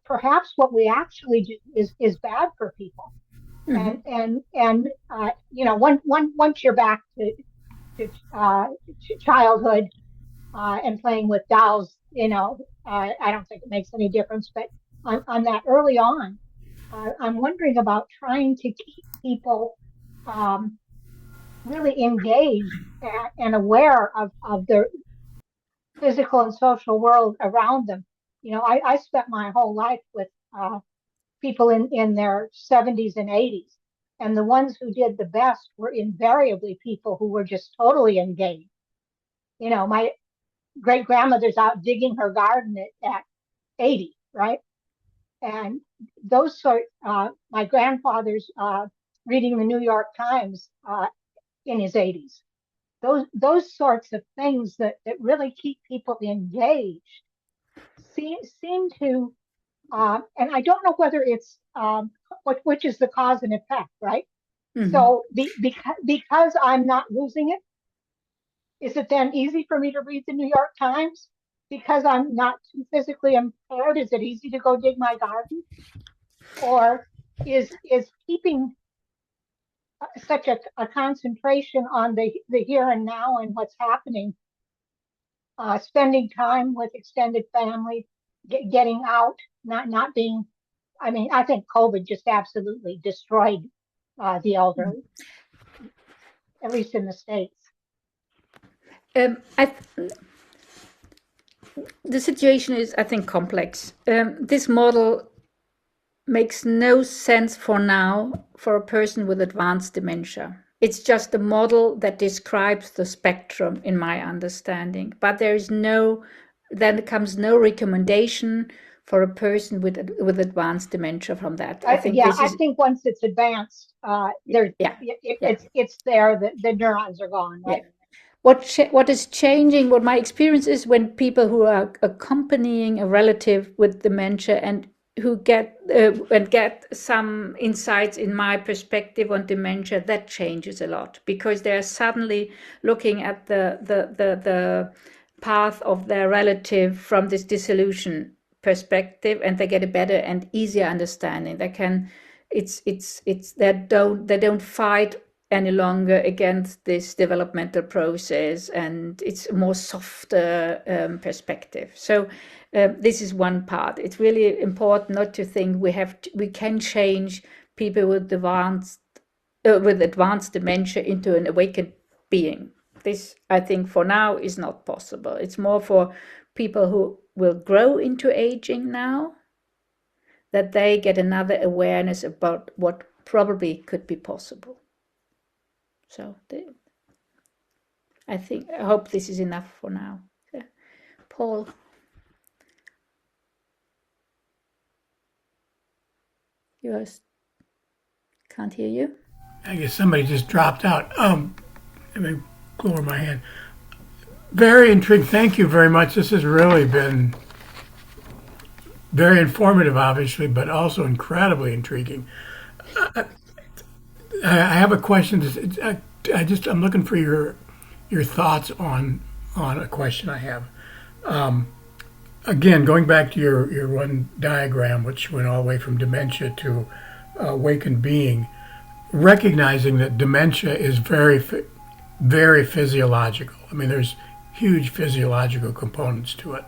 Perhaps what we actually do is bad for people. Mhm. Once you're back to childhood and playing with dolls, I don't think it makes any difference. But on that early on, I'm wondering about trying to keep people um, really engaged and aware of the physical and social world around them. I spent my whole life with people in their 70s and 80s. And the ones who did the best were invariably people who were just totally engaged. My great grandmother's out digging her garden at 80, right? And my grandfather's reading the New York Times in his 80s. Those sorts of things that really keep people engaged seem to, and I don't know whether it's which is the cause and effect, right? Mhm. So because I'm not losing it, is it then easy for me to read the New York Times? Because I'm not too physically impaired, is it easy to go dig my garden? Or is keeping such a concentration on the here and now and what's happening, spending time with extended family, getting out, not being. I mean, I think COVID just absolutely destroyed the elderly, at least in the States. I The situation is, I think, complex. This model makes no sense for now for a person with advanced dementia. It's just a model that describes the spectrum, in my understanding. But then comes no recommendation for a person with advanced dementia from that. I think Yeah, this I is, think once it's advanced, there's yeah, yeah, it's there. The neurons are gone, yeah. right? What is changing, what my experience is when people who are accompanying a relative with dementia and who get some insights in my perspective on dementia, that changes a lot because they're suddenly looking at the path of their relative from this dissolution perspective, and they get a better and easier understanding. They can, it's they don't fight any longer against this developmental process, and it's a more softer perspective. So this is one part. It's really important not to think we can change people with advanced dementia into an awakened being. This, I think, for now is not possible. It's more for people who will grow into aging now, that they get another awareness about what probably could be possible. So I hope this is enough for now. Yeah. Paul. You can't hear you. I guess somebody just dropped out. Let me lower my hand. Very intrigued. Thank you very much. This has really been very informative, obviously, but also incredibly intriguing. I have a question. I'm looking for your thoughts on a question I have. Again, going back to your one diagram, which went all the way from dementia to awakened being, recognizing that dementia is very physiological. I mean, there's huge physiological components to it.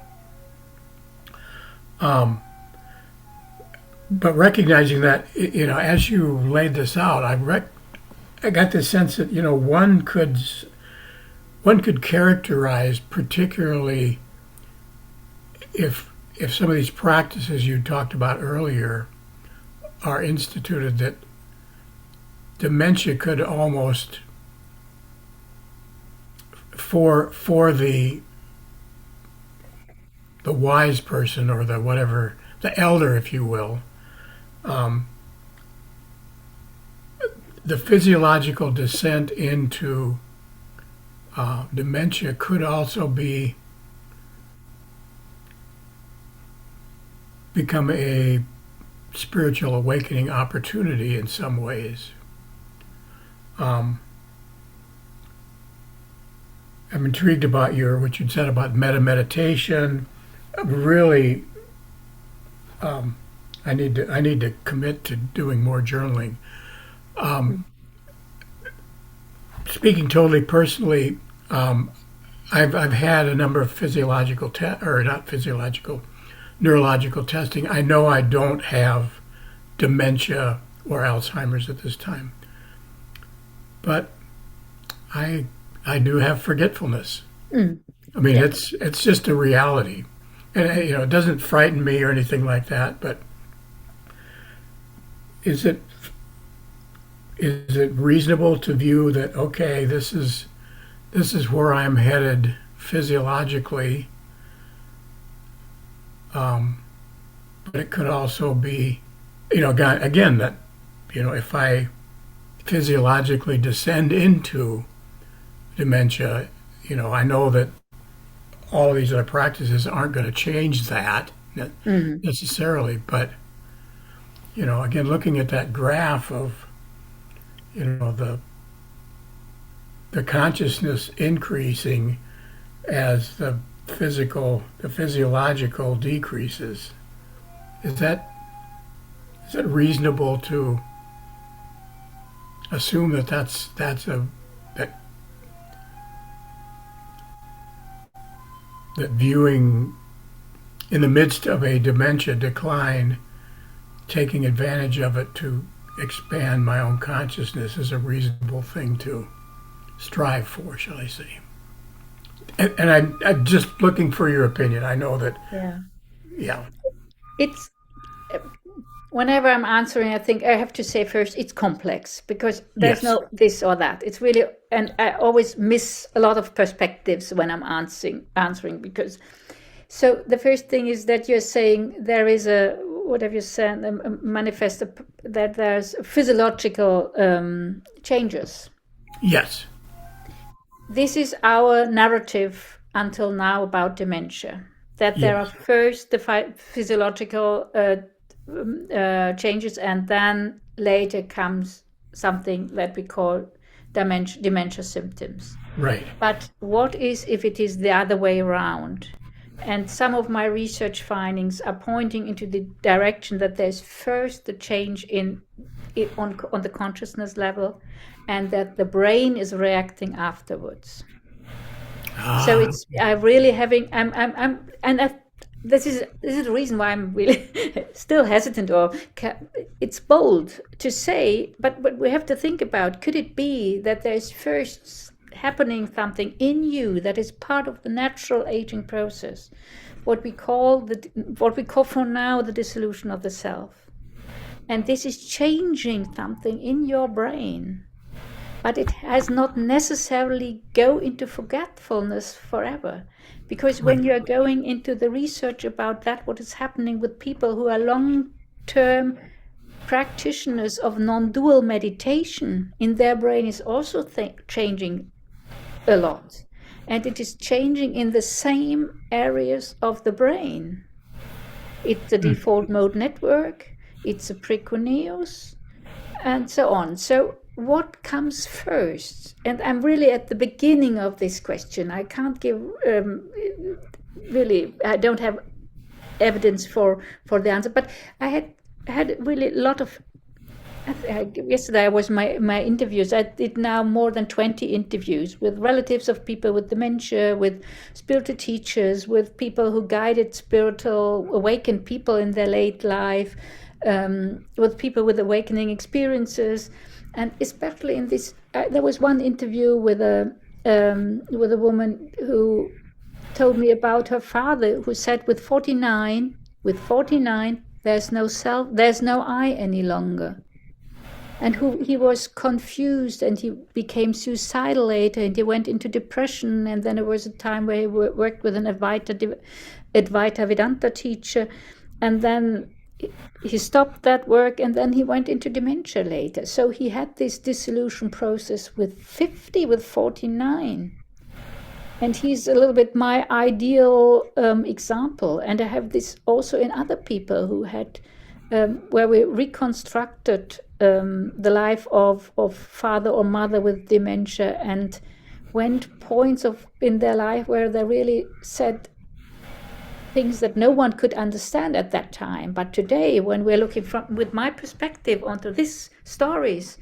But recognizing that, as you laid this out, I got the sense that one could characterize, particularly if some of these practices you talked about earlier are instituted, that dementia could almost, for the wise person, or the whatever, the elder, if you will, the physiological descent into dementia could also become a spiritual awakening opportunity in some ways. I'm intrigued about what you said about meditation. Really, I need to commit to doing more journaling. Speaking totally personally, I've had a number of neurological testing. I know I don't have dementia or Alzheimer's at this time, but I do have forgetfulness. I mean, Yeah. it's just a reality, and it doesn't frighten me or anything like that. But is it reasonable to view that, okay, this is where I'm headed physiologically, but it could also be, again, that if I physiologically descend into dementia, I know that all of these other practices aren't going to change that necessarily. But again, looking at that graph of the consciousness increasing as the physiological decreases, is that reasonable to assume that that viewing in the midst of a dementia decline, taking advantage of it to expand my own consciousness is a reasonable thing to strive for, shall I say? And I'm just looking for your opinion. I know that, Yeah. yeah, It's whenever I'm answering, I think I have to say first it's complex, because there's yes, no this or that. It's really, and I always miss a lot of perspectives when I'm answering, because so the first thing is that you're saying there is whatever you said, a manifest that there's physiological changes. yes, This is our narrative until now about dementia, that there are yes, first the physiological changes, and then later comes something that we call dementia symptoms. right, But what is if it is the other way around? And some of my research findings are pointing into the direction that there's first the change on the consciousness level, and that the brain is reacting afterwards. So it's I'm really having this is the reason why I'm really still hesitant, or it's bold to say, but we have to think about, could it be that there's first happening something in you that is part of the natural aging process, what we call for now the dissolution of the self, and this is changing something in your brain, but it has not necessarily go into forgetfulness forever. Because when you're going into the research about that, what is happening with people who are long-term practitioners of non-dual meditation, in their brain is also changing a lot. And it is changing in the same areas of the brain. It's the default mode network, it's a precuneus, and so on. So what comes first? And I'm really at the beginning of this question. I can't give really. I don't have evidence for the answer, but I had really a lot of. Yesterday was my interviews. I did now more than 20 interviews with relatives of people with dementia, with spiritual teachers, with people who guided spiritual awakened people in their late life, with people with awakening experiences, and especially in this. There was one interview with a woman who told me about her father, who said with 49, there's no self, there's no I any longer. And he was confused, and he became suicidal later, and he went into depression. And then there was a time where he worked with an Advaita Vedanta teacher, and then he stopped that work, and then he went into dementia later. So he had this dissolution process with 50, with 49. And he's a little bit my ideal example. And I have this also in other people who had, where we reconstructed the life of father or mother with dementia, and went points in their life where they really said things that no one could understand at that time. But today, when we're looking with my perspective onto these stories,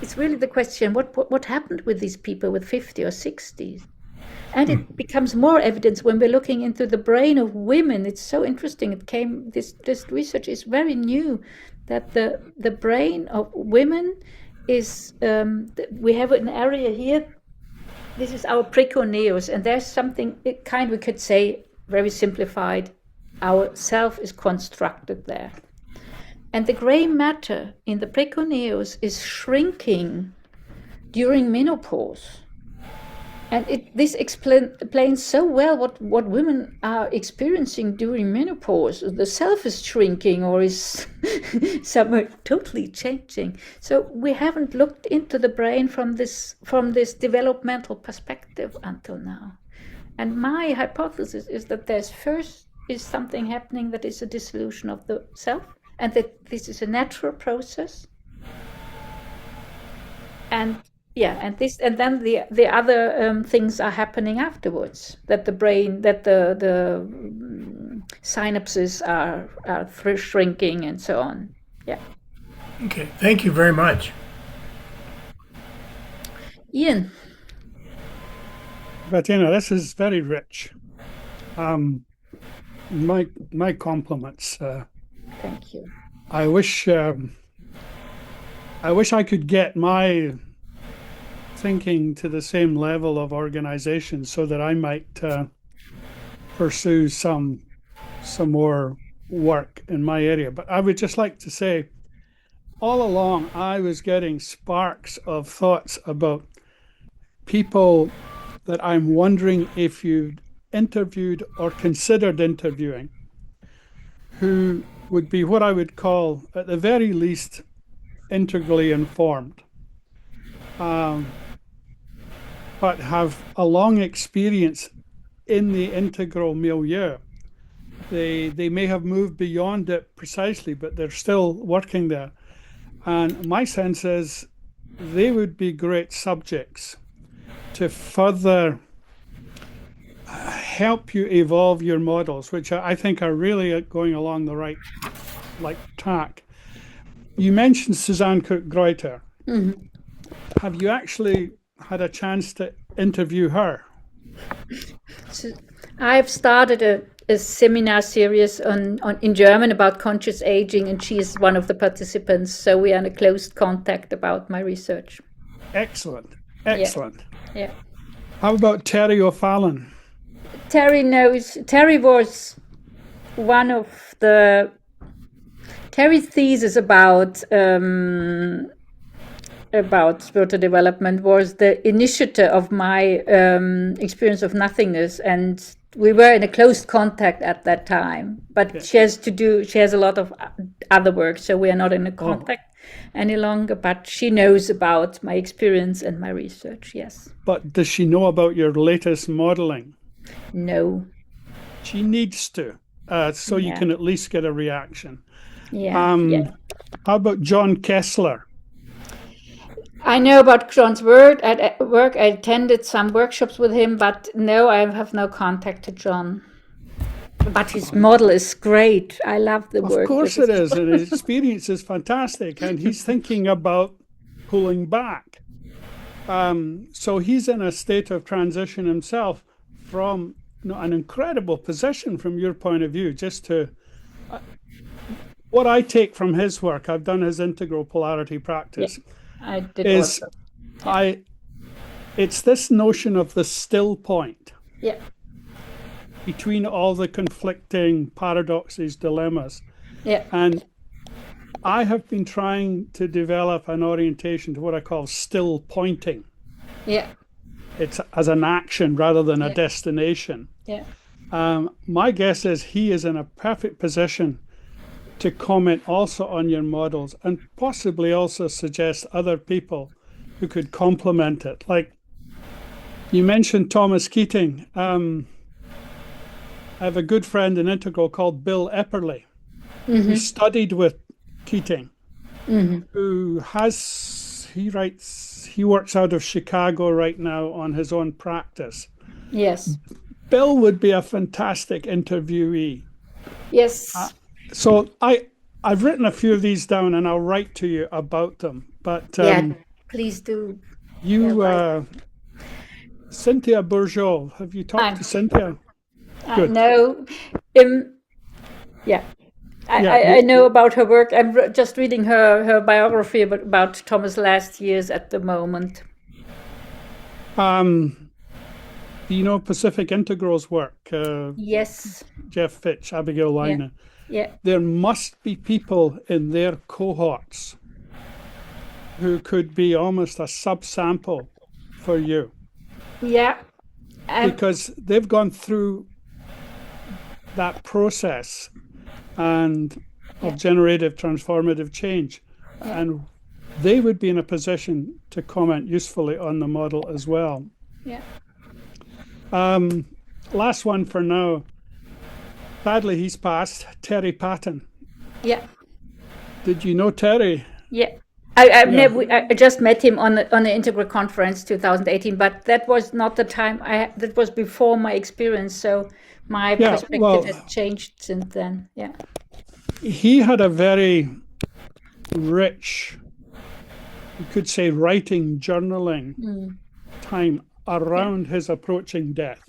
it's really the question, what happened with these people with 50 or 60? And it becomes more evidence when we're looking into the brain of women. It's so interesting. This research is very new, that the brain of women is, we have an area here. This is our precorneus, and there's something we could say, very simplified, our self is constructed there. And the gray matter in the precorneus is shrinking during menopause. And this explains so well what women are experiencing during menopause. The self is shrinking, or is somewhere totally changing. So we haven't looked into the brain from this developmental perspective until now. And my hypothesis is that there's first is something happening that is a dissolution of the self, and that this is a natural process. And then the other things are happening afterwards. That the brain, that the synapses are shrinking and so on. Yeah. Okay, thank you very much. Ian. Bettina, this is very rich. My compliments. Thank you. I wish I could get my thinking to the same level of organization, so that I might pursue some more work in my area. But I would just like to say, all along I was getting sparks of thoughts about people that I'm wondering if you'd interviewed or considered interviewing, who would be what I would call, at the very least, integrally informed, but have a long experience in the integral milieu. They may have moved beyond it precisely, but they're still working there. And my sense is they would be great subjects to further help you evolve your models, which I think are really going along the right track. You mentioned Suzanne Cook-Greuter. Mm-hmm. Have you actually had a chance to interview her? So I've started a seminar series in German about conscious aging, and she is one of the participants. So we are in a close contact about my research. Excellent. Yeah. How about Terry O'Fallon? Terry was one of Terry's thesis about spiritual development was the initiator of my experience of nothingness, and we were in a close contact at that time. But yeah. She has a lot of other work, so we are not in a contact any longer. But she knows about my experience and my research. Yes. But does she know about your latest modeling? No. She needs to, so you can at least get a reaction. Yeah. How about John Kessler? I know about John's work. I attended some workshops with him, but no, I have no contact to John. But his model is great. I love the Of work. course it is, and his experience is fantastic, and he's thinking about pulling back. So he's in a state of transition himself from an incredible position from your point of view. Just to what I take from his work, I've done his integral polarity practice. Yeah, I did is also. It's this notion of the still point. Yeah. Between all the conflicting paradoxes, dilemmas. Yeah. And I have been trying to develop an orientation to what I call still pointing. Yeah. It's as an action rather than a destination. Yeah. My guess is he is in a perfect position to comment also on your models and possibly also suggest other people who could complement it. Like you mentioned Thomas Keating. I have a good friend in Integral called Bill Epperly, who studied with Keating, he works out of Chicago right now on his own practice. Yes. Bill would be a fantastic interviewee. Yes. So I've written a few of these down and I'll write to you about them. But please do. Cynthia Bourgeot, have you talked to Cynthia? Good. No. I know about her work. I'm just reading her biography about Thomas' last years at the moment. Do you know Pacific Integral's work? Yes. Jeff Fitch, Abigail Lina. Yeah. There must be people in their cohorts who could be almost a subsample for you. Yeah. Because they've gone through that process and of generative transformative change, and they would be in a position to comment usefully on the model as well. Yeah. Last one for now. Sadly, he's passed. Terry Patton. Yeah. Did you know Terry? Yeah. I just met him on the Integral Conference 2018, but that was not the time. That was before my experience, so my perspective has changed since then. Yeah. He had a very rich, you could say, writing, journaling time around his approaching death.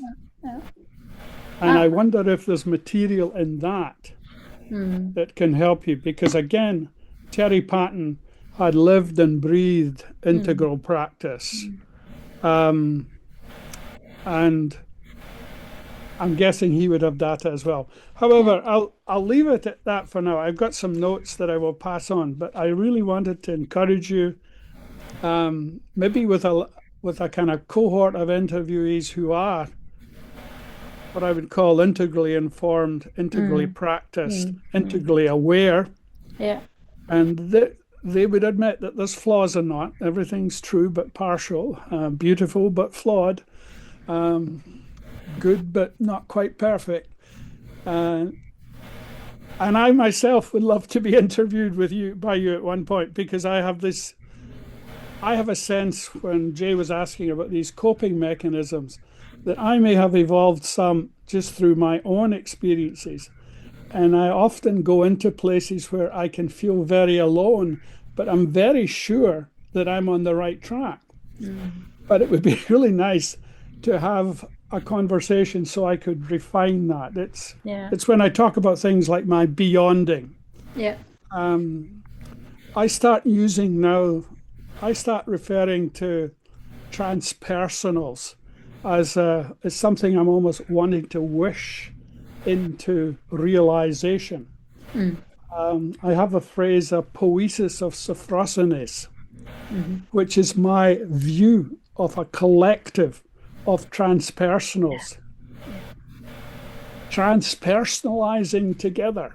And I wonder if there's material in that that can help you, because again, Terry Patton had lived and breathed integral practice. And I'm guessing he would have data as well. However, I'll leave it at that for now. I've got some notes that I will pass on, but I really wanted to encourage you, maybe with a kind of cohort of interviewees who are what I would call integrally informed, integrally practiced, integrally aware. Yeah. And they would admit that there's flaws in that. Everything's true but partial, beautiful but flawed, good but not quite perfect. And I myself would love to be interviewed by you at one point, because I have a sense when Jay was asking about these coping mechanisms that I may have evolved some just through my own experiences. And I often go into places where I can feel very alone, but I'm very sure that I'm on the right track. But it would be really nice to have a conversation so I could refine that. It's when I talk about things like my beyonding. Yeah. I start referring to transpersonals as something I'm almost wanting to wish into realization. I have a phrase, a poiesis of Sophrosynes, which is my view of a collective of transpersonals, transpersonalizing together,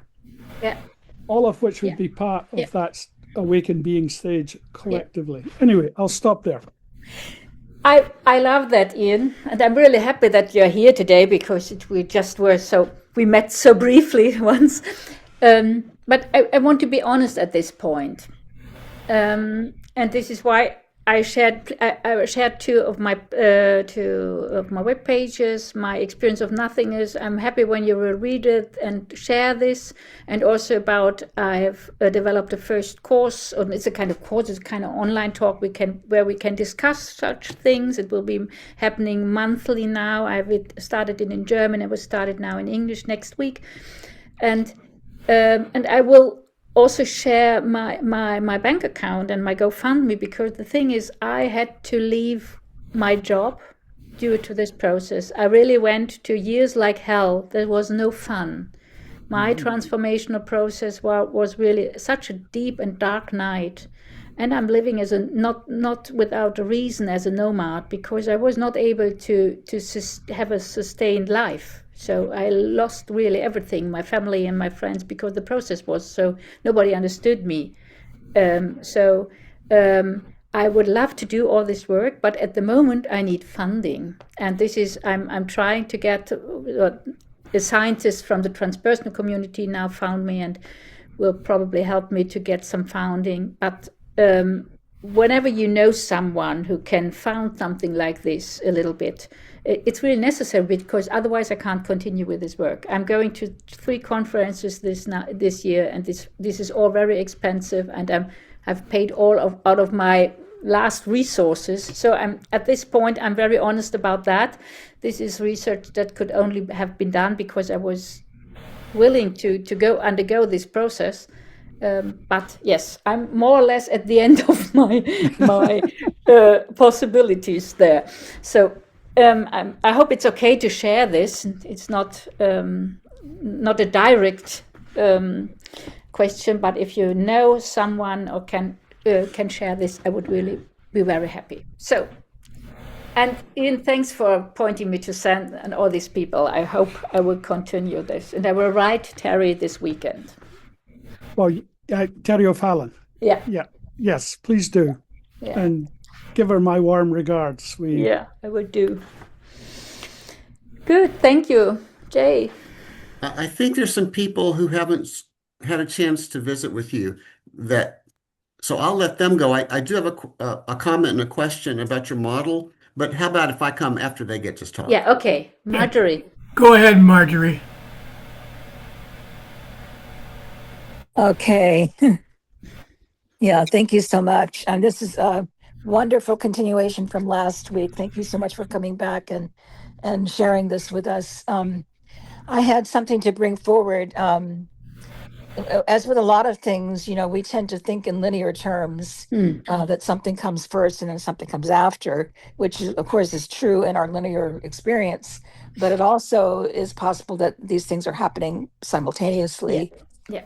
all of which would be part of that awakened being stage collectively. Anyway, I'll stop there. I love that, Ian, and I'm really happy that you're here today, because we met so briefly once. But I want to be honest at this point. And this is why I shared two of my web pages, my experience of nothingness. I'm happy when you will read it and share this, and also about I have developed a first course, or it's a kind of course, it's a kind of online talk where we can discuss such things. It will be happening monthly now. I've started it in German. It was started now in English next week, and I will also share my bank account and my GoFundMe, because the thing is, I had to leave my job due to this process. I really went 2 years like hell. There was no fun. My transformational process was really such a deep and dark night. And I'm living as a not without a reason as a nomad, because I was not able to have a sustained life. So I lost really everything, my family and my friends, because the process was so nobody understood me. I would love to do all this work, but at the moment I need funding, and this is I'm trying to get. A scientist from the transpersonal community now found me and will probably help me to get some funding. But whenever you know someone who can found something like this a little bit, it's really necessary, because otherwise I can't continue with this work. I'm going to 3 conferences this year, and this is all very expensive, and I've paid out of my last resources. So at this point I'm very honest about that. This is research that could only have been done because I was willing to undergo this process. But yes, I'm more or less at the end of my possibilities there. So I hope it's okay to share this. It's not a direct question, but if you know someone or can share this, I would really be very happy. So, and Ian, thanks for pointing me to Sam and all these people. I hope I will continue this, and I will write Terry this weekend. Well, Terry O'Fallon. Yeah. Yeah. Yes, please do. Yeah. And give her my warm regards. Yeah, I would do. Good. Thank you, Jay. I think there's some people who haven't had a chance to visit with you so I'll let them go. I do have a comment and a question about your model, but how about if I come after they get to talk? Yeah, okay. Marjorie. Go ahead, Marjorie. Okay. Yeah, thank you so much. And this is a wonderful continuation from last week. Thank you so much for coming back and sharing this with us. I had something to bring forward. As with a lot of things, we tend to think in linear terms, that something comes first and then something comes after, which of course is true in our linear experience, but it also is possible that these things are happening simultaneously. Yeah.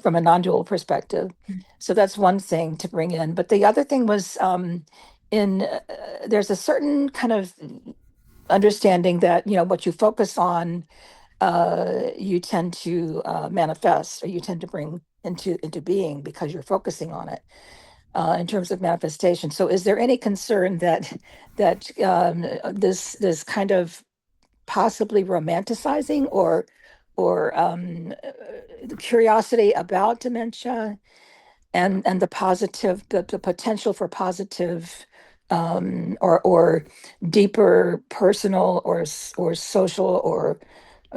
From a non-dual perspective. So that's one thing to bring in. But the other thing was there's a certain kind of understanding that, what you focus on, you tend to manifest, or you tend to bring into being, because you're focusing on it in terms of manifestation. So is there any concern that this kind of possibly romanticizing or the curiosity about dementia and the potential for positive or deeper personal or social or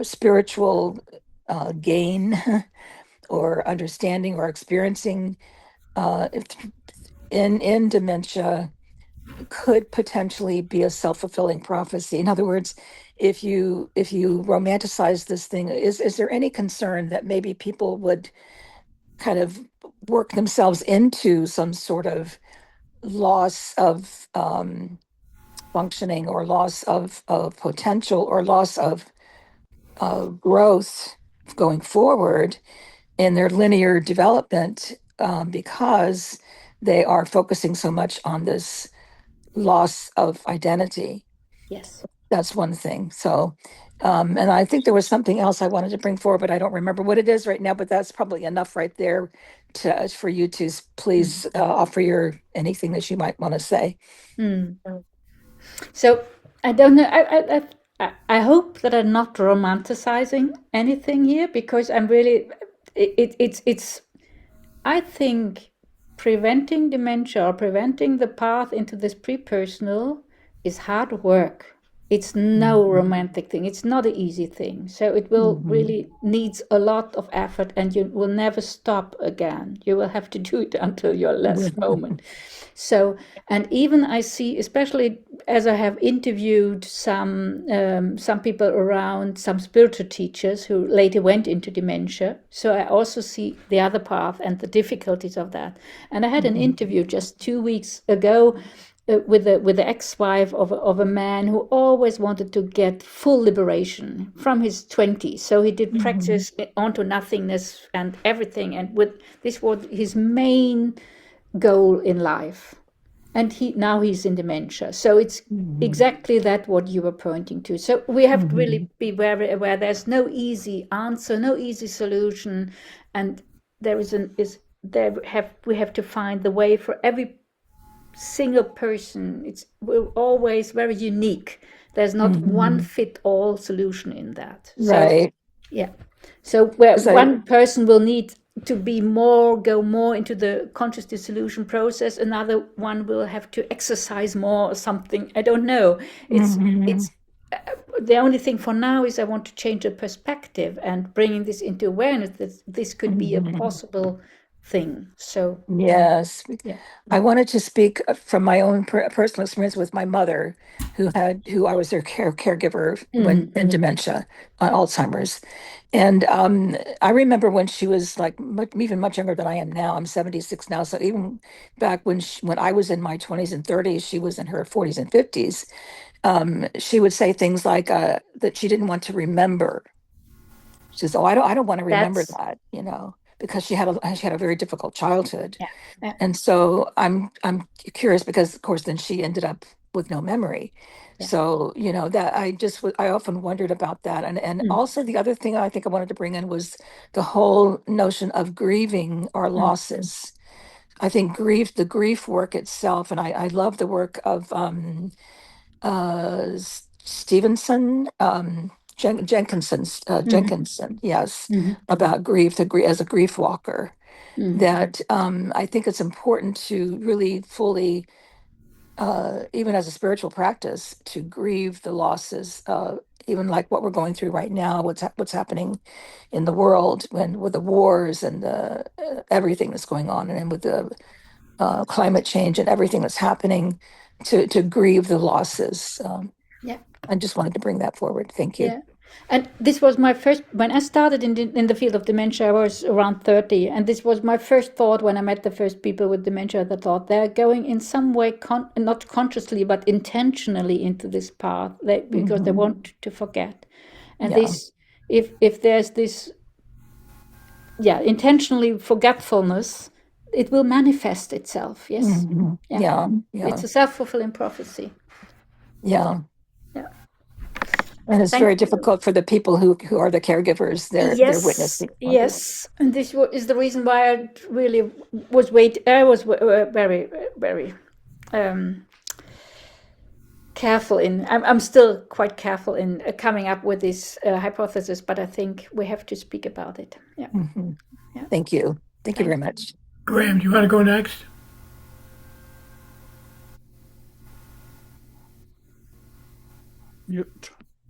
spiritual gain or understanding or experiencing in dementia could potentially be a self-fulfilling prophecy. In other words, if you romanticize this thing, is there any concern that maybe people would kind of work themselves into some sort of loss of functioning, or loss of potential, or loss of growth going forward in their linear development, because they are focusing so much on this loss of identity? Yes. That's one thing. So, and I think there was something else I wanted to bring forward, but I don't remember what it is right now, but that's probably enough right there for you to please offer anything that you might want to say. So I don't know. I hope that I'm not romanticizing anything here, because I'm really, it's I think preventing dementia or preventing the path into this pre-personal is hard work. It's no romantic thing. It's not an easy thing. So it will really needs a lot of effort, and you will never stop again. You will have to do it until your last moment. So, and even I see, especially as I have interviewed some people around, some spiritual teachers who later went into dementia. So I also see the other path and the difficulties of that. And I had an interview just 2 weeks ago with the ex-wife of a man who always wanted to get full liberation from his 20s. So he did practice onto nothingness and everything, and with this was his main goal in life. And he's in dementia. So it's exactly that what you were pointing to. So we have to really be very aware. There's no easy answer, no easy solution, and we have to find the way for every single person. It's always very unique. There's not one fit all solution in that. Right. Yeah. So where one person will need to go more into the conscious dissolution process, another one will have to exercise more or something. I don't know. It's the only thing for now is I want to change the perspective and bringing this into awareness that this could be a possible thing. So yes, I wanted to speak from my own personal experience with my mother, who I was their caregiver when in dementia, Alzheimer's, and I remember when she was like even much younger than I am now. I'm 76 now, so even back when I was in my 20s and 30s, she was in her 40s and 50s. She would say things like that she didn't want to remember. She says, "Oh, I don't want to remember that," because she had a very difficult childhood. Yeah. And so I'm curious because, of course, then she ended up with no memory. Yeah. So, that I often wondered about that. And also the other thing I think I wanted to bring in was the whole notion of grieving our losses. I think the grief work itself, and I love the work of Stevenson, Jenkinson, yes, about grief, as a grief walker. That I think it's important to really fully, even as a spiritual practice, to grieve the losses, even like what we're going through right now, what's happening in the world, with the wars and everything that's going on, and with the climate change and everything that's happening, to grieve the losses. I just wanted to bring that forward. Thank you. Yeah. And this was my first, when I started in the field of dementia, I was around 30. And this was my first thought when I met the first people with dementia. I thought they're going in some way, not consciously, but intentionally into this path because they want to forget. And if there's this, intentionally forgetfulness, it will manifest itself. Yes. Yeah. It's a self-fulfilling prophecy. Yeah. And it's very difficult for the people who are the caregivers. They're witnessing. Yes, and this is the reason why I really was I was very, very careful I'm still quite careful in coming up with this hypothesis, but I think we have to speak about it. Yeah. Yeah. Thank you. Thank you very much. Graham, do you want to go next?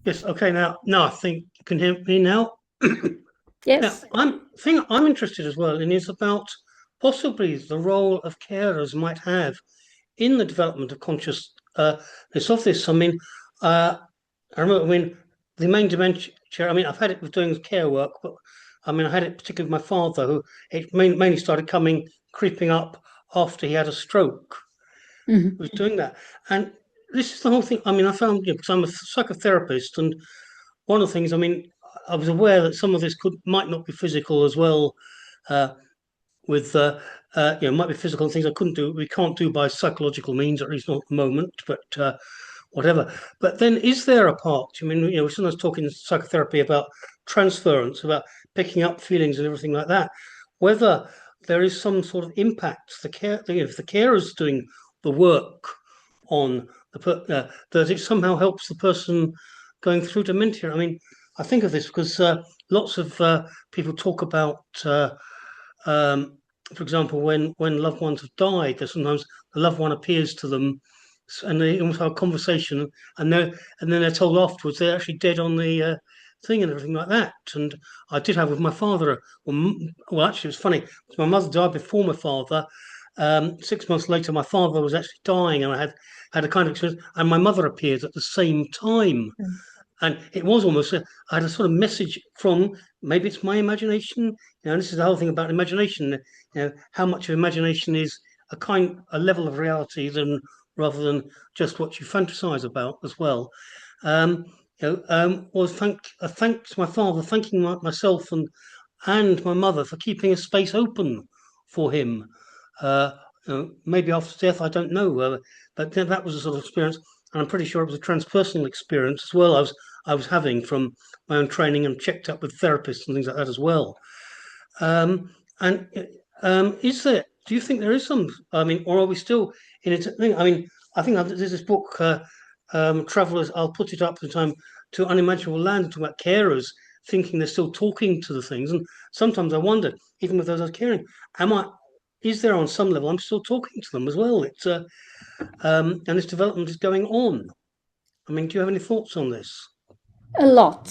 Yes. Okay. Now I think you can hear me now. Yes. Now, I'm interested as well in is about possibly the role of carers might have in the development of consciousness of this. I mean, I remember the main dementia. I mean, I've had it with doing care work, but I mean, I had it particularly with my father, who it mainly started creeping up after he had a stroke. He was doing that, and this is the whole thing. I mean, I found, because I'm a psychotherapist, and one of the things, I mean, I was aware that some of this might not be physical as well, might be physical things we can't do by psychological means, or at least not at the moment, but whatever. But then is there a part, I mean, we're sometimes talking in psychotherapy about transference, about picking up feelings and everything like that, whether there is some sort of impact, if the carer is doing the work on that it somehow helps the person going through dementia. I mean, I think of this because lots of people talk about for example, when loved ones have died, that sometimes the loved one appears to them, and they almost have a conversation, and then they're told afterwards they're actually dead on the thing and everything like that. And I did have with my father. Well, actually, it was funny. My mother died before my father. 6 months later, my father was actually dying, and I had a kind of experience. And my mother appeared at the same time. And it was almost, I had a sort of message from, maybe it's my imagination. This is the whole thing about imagination. How much of imagination is a level of reality rather than just what you fantasize about as well. Was thanks to my father, thanking myself and my mother for keeping a space open for him. Maybe after death, I don't know, but that was a sort of experience, and I'm pretty sure it was a transpersonal experience as well. I was having from my own training and checked up with therapists and things like that as well. And is there? Do you think there is some? I mean, or are we still in it? I mean, I think there's this book, Travelers. I'll put it up the time to Unimaginable Land, talking about carers thinking they're still talking to the things, and sometimes I wonder, even with those I was caring, is there on some level I'm still talking to them as well? It's and this development is going on. I mean, do you have any thoughts on this? A lot.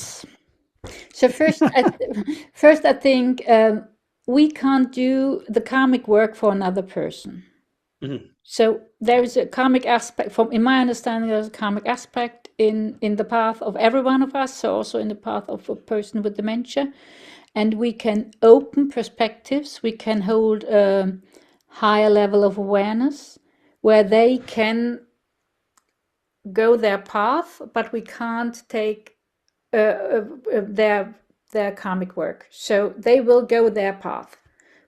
So first, I think we can't do the karmic work for another person. Mm-hmm. So there is a karmic aspect. In my understanding, there's a karmic aspect in the path of every one of us. So also in the path of a person with dementia, and we can open perspectives. We can hold a higher level of awareness where they can go their path, but we can't take their karmic work. So they will go their path,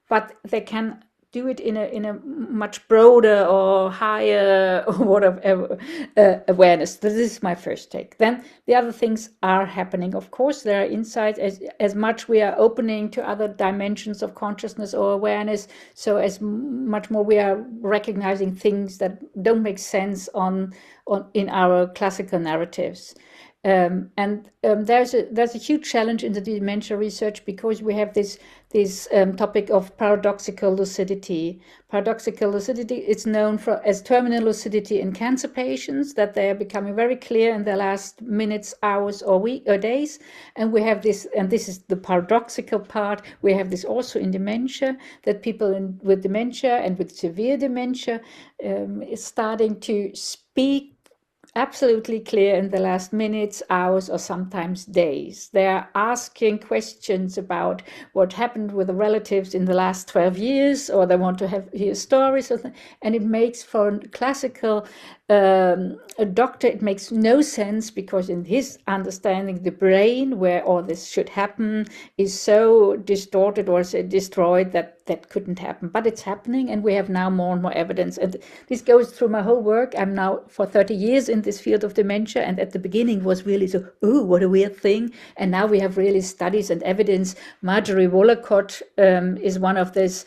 but they can do it in a much broader or higher or whatever awareness. This is my first take. Then the other things are happening. Of course, there are insights as much we are opening to other dimensions of consciousness or awareness. So as much more we are recognizing things that don't make sense in our classical narratives. There's a huge challenge in the dementia research because we have this topic of paradoxical lucidity. Paradoxical lucidity is known as terminal lucidity in cancer patients, that they are becoming very clear in the last minutes, hours, or week or days. And we have this, and this is the paradoxical part. We have this also in dementia, that people with dementia and with severe dementia is starting to speak absolutely clear in the last minutes, hours, or sometimes days. They're asking questions about what happened with the relatives in the last 12 years, or they want to hear stories, and it makes for a classical a doctor, it makes no sense, because in his understanding, the brain where all this should happen is so distorted or destroyed that couldn't happen. But it's happening, and we have now more and more evidence. And this goes through my whole work. I'm now for 30 years in this field of dementia, and at the beginning was really so, oh, what a weird thing. And now we have really studies and evidence. Marjorie Wallacott is one of these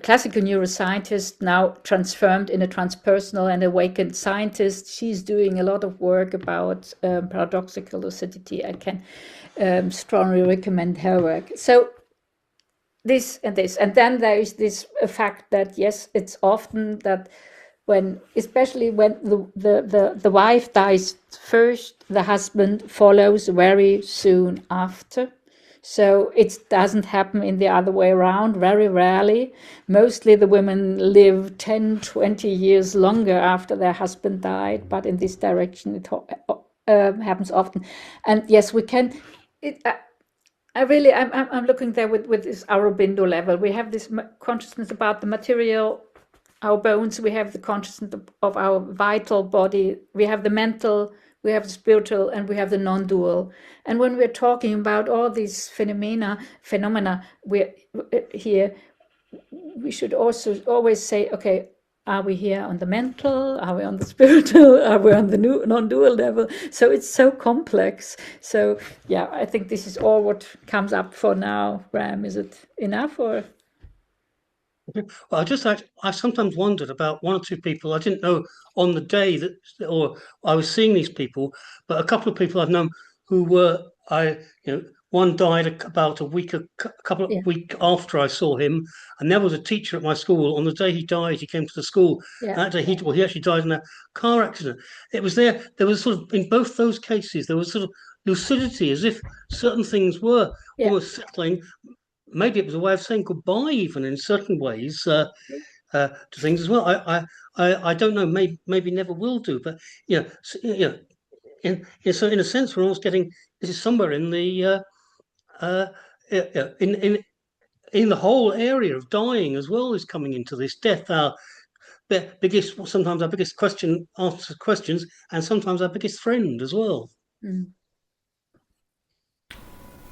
classical neuroscientist, now transformed in a transpersonal and awakened scientist. She's doing a lot of work about paradoxical lucidity. I can strongly recommend her work. So this and this, and then there is this fact that yes, it's often that especially when the wife dies first, the husband follows very soon after. So it doesn't happen in the other way around, very rarely. Mostly the women live 10, 20 years longer after their husband died, but in this direction it happens often. And yes, we can. I'm looking there with this Aurobindo level. We have this consciousness about the material, our bones. We have the consciousness of our vital body. We have the mental. We have the spiritual, and we have the non-dual. And when we're talking about all these phenomena, we should also always say, okay, are we here on the mental? Are we on the spiritual? Are we on the non-dual level? So it's so complex. So yeah, I think this is all what comes up for now. Graham, is it enough or? Well, I sometimes wondered about one or two people I didn't know or I was seeing these people, but a couple of people I've known who were I, one died about a couple of week after I saw him, and there was a teacher at my school. On the day he died, he came to the school. That day, he actually died in a car accident. It was there. There was sort of in both those cases, there was sort of lucidity, as if certain things were almost settling. Maybe it was a way of saying goodbye, even in certain ways, to things as well. I don't know. Maybe never will do. But so in a sense, we're almost getting this is somewhere in the in the whole area of dying as well is coming into this death. Our sometimes our biggest answer questions, and sometimes our biggest friend as well.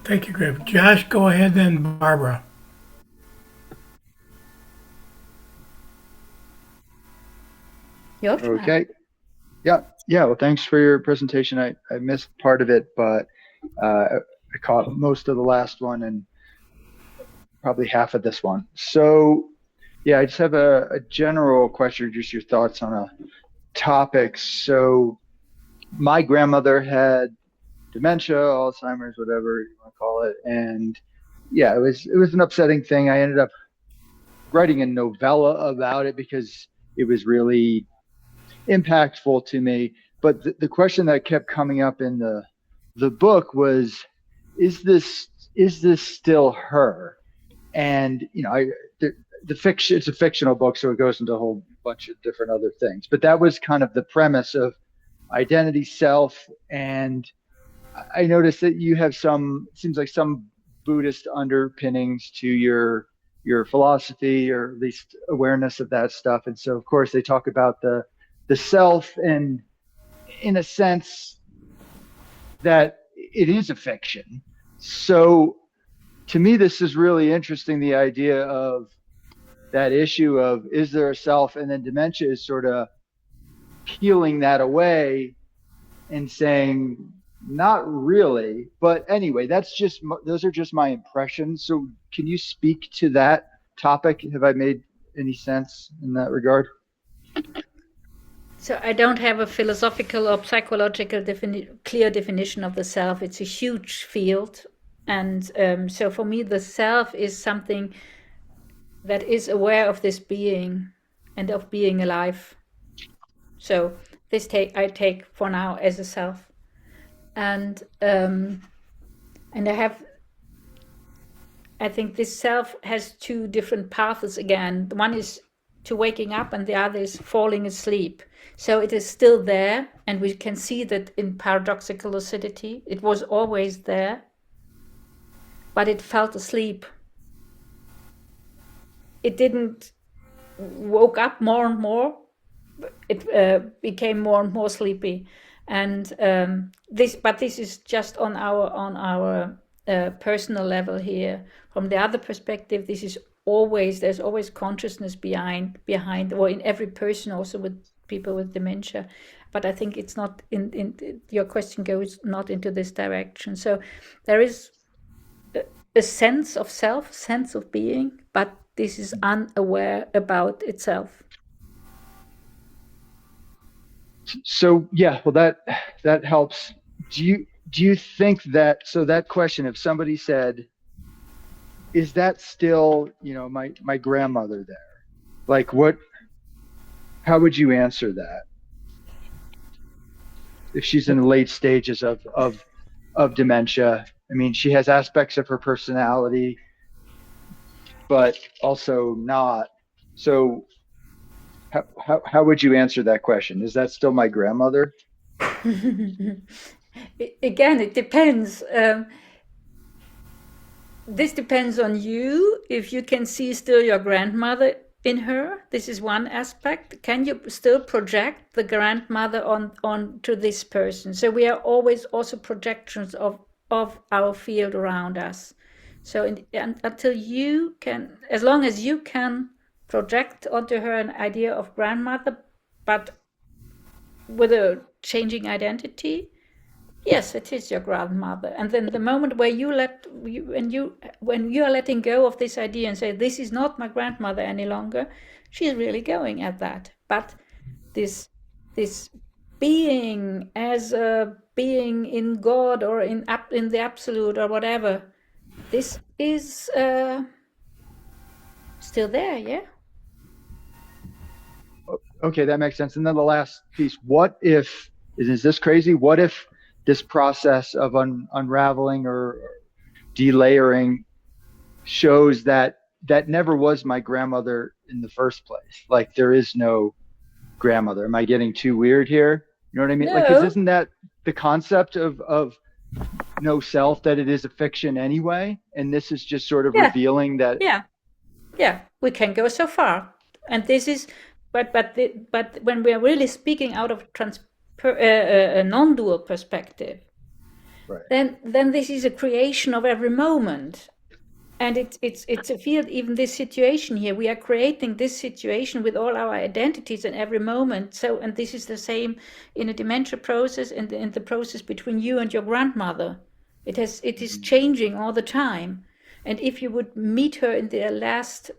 Thank you, Griff. Josh, go ahead then, Barbara. Okay. Yeah. Well, thanks for your presentation. I missed part of it, but I caught most of the last one and probably half of this one. So, yeah, I just have a general question, just your thoughts on a topic. So, my grandmother had dementia, Alzheimer's, whatever you want to call it, and yeah, it was an upsetting thing. I ended up writing a novella about it because it was really impactful to me. But the question that kept coming up in the book was, is this still her? And the fiction, it's a fictional book, so it goes into a whole bunch of different other things. But that was kind of the premise of identity, self, and I noticed that you have seems like some Buddhist underpinnings to your philosophy, or at least awareness of that stuff. And so, of course, they talk about the self, and in a sense that it is a fiction. So to me, this is really interesting, the idea of that issue of, is there a self? And then dementia is sort of peeling that away and saying, not really. But anyway, those are just my impressions. So can you speak to that topic? Have I made any sense in that regard? So I don't have a philosophical or psychological clear definition of the self. It's a huge field. And so for me, the self is something that is aware of this being and of being alive. So this I take for now as a self. And I think this self has two different paths again. One is to waking up and the other is falling asleep. So it is still there, and we can see that in paradoxical lucidity. It was always there, but it fell asleep. It didn't woke up more and more. It became more and more sleepy. And this is just on our personal level here. From the other perspective, there's always consciousness behind, or in every person, also with people with dementia. But I think it's not in your question goes not into this direction. So there is a sense of self, sense of being, but this is unaware about itself. So yeah, well that helps. Do you think that, so that question, if somebody said, is that still, my grandmother there? Like how would you answer that? If she's in the late stages of dementia, I mean, she has aspects of her personality, but also not. So how would you answer that question? Is that still my grandmother? Again, it depends. This depends on you. If you can see still your grandmother in her, this is one aspect. Can you still project the grandmother on to this person? So we are always also projections of our field around us. So until you can, as long as you can project onto her an idea of grandmother, but with a changing identity, yes, it is your grandmother. And then the moment where when you are letting go of this idea and say, this is not my grandmother any longer, she's really going at that. But this being as a being in God or in the absolute or whatever, this is still there, yeah? Okay, that makes sense. And then the last piece, what if, is this crazy? What if this process of unraveling or delayering shows that that never was my grandmother in the first place? Like there is no grandmother. Am I getting too weird here? You know what I mean? Like, 'cause No. isn't that the concept of no self, that it is a fiction anyway? And this is just sort of Yeah, revealing that. yeah, yeah. We can go so far, and this is, but when we are really speaking out of a non-dual perspective, Right. then this is a creation of every moment. And it's a field, even this situation here, we are creating this situation with all our identities in every moment. So, and this is the same in a dementia process and in the process between you and your grandmother. It is changing all the time. And if you would meet her in the last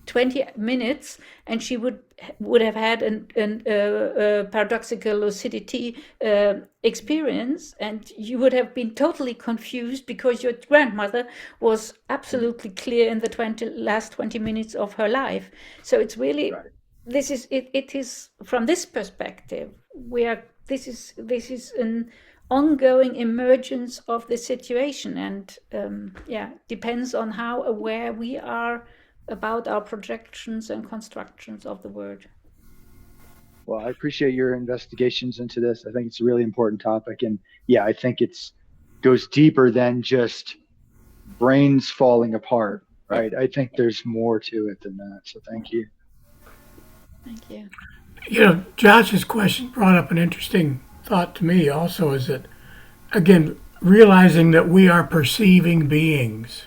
20 minutes and she would have had a paradoxical lucidity experience, and you would have been totally confused because your grandmother was absolutely clear in the last 20 minutes of her life. So it's really, Right. it is from this perspective, this is an ongoing emergence of the situation, and depends on how aware we are about our projections and constructions of the word. Well, I appreciate your investigations into this. I think it's a really important topic. And yeah, I think it's goes deeper than just brains falling apart, right? I think there's more to it than that. So thank you. Thank you. You know, Josh's question brought up an interesting thought to me also, is that, again, realizing that we are perceiving beings.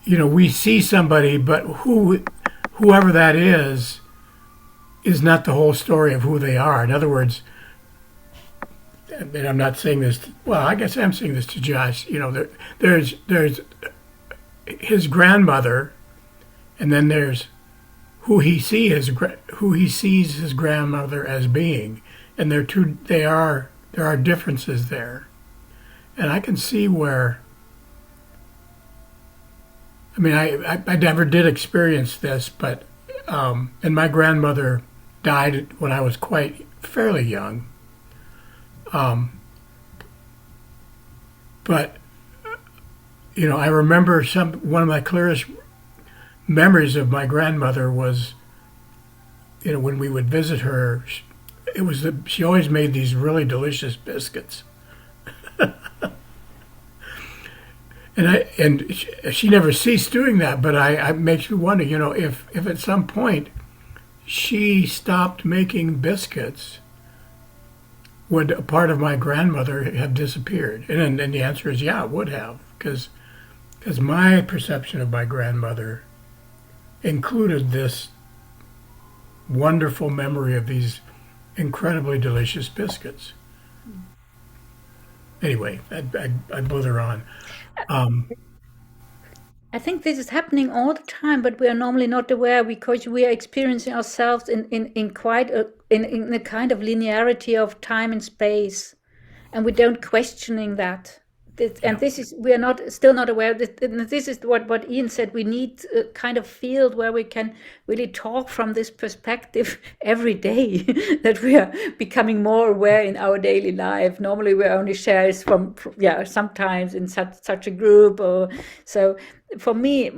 You know, we see somebody, but whoever that is not the whole story of who they are. In other words, and I'm not saying this, well, I guess I'm saying this to Josh, you know, there's his grandmother, and then there's who he sees his grandmother as being, and there are differences there, and I can see where. I mean, I never did experience this, but and my grandmother died when I was fairly young. But you know, I remember one of my clearest memories of my grandmother was, you know, when we would visit her, she always made these really delicious biscuits. And she never ceased doing that, but I makes me wonder, you know, if at some point she stopped making biscuits, would a part of my grandmother have disappeared? And the answer is yeah, it would have, because my perception of my grandmother included this wonderful memory of these incredibly delicious biscuits. Anyway, I blither on. I think this is happening all the time, but we are normally not aware because we are experiencing ourselves in quite in a kind of linearity of time and space, and we don't questioning that. And this is, we are still not aware of this. And this is what Ian said. We need a kind of field where we can really talk from this perspective every day, that we are becoming more aware in our daily life. Normally we only share from sometimes in such a group or so. For me,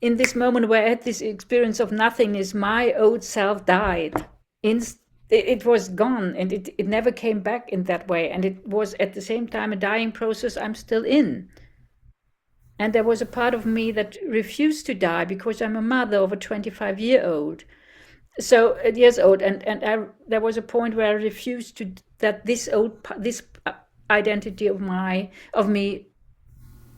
in this moment where I had this experience of nothingness, my old self died. It was gone, and it never came back in that way. And it was at the same time a dying process I'm still in. And there was a part of me that refused to die because I'm a mother of a 25-year-old. So years old, and there was a point where I refused that this identity of me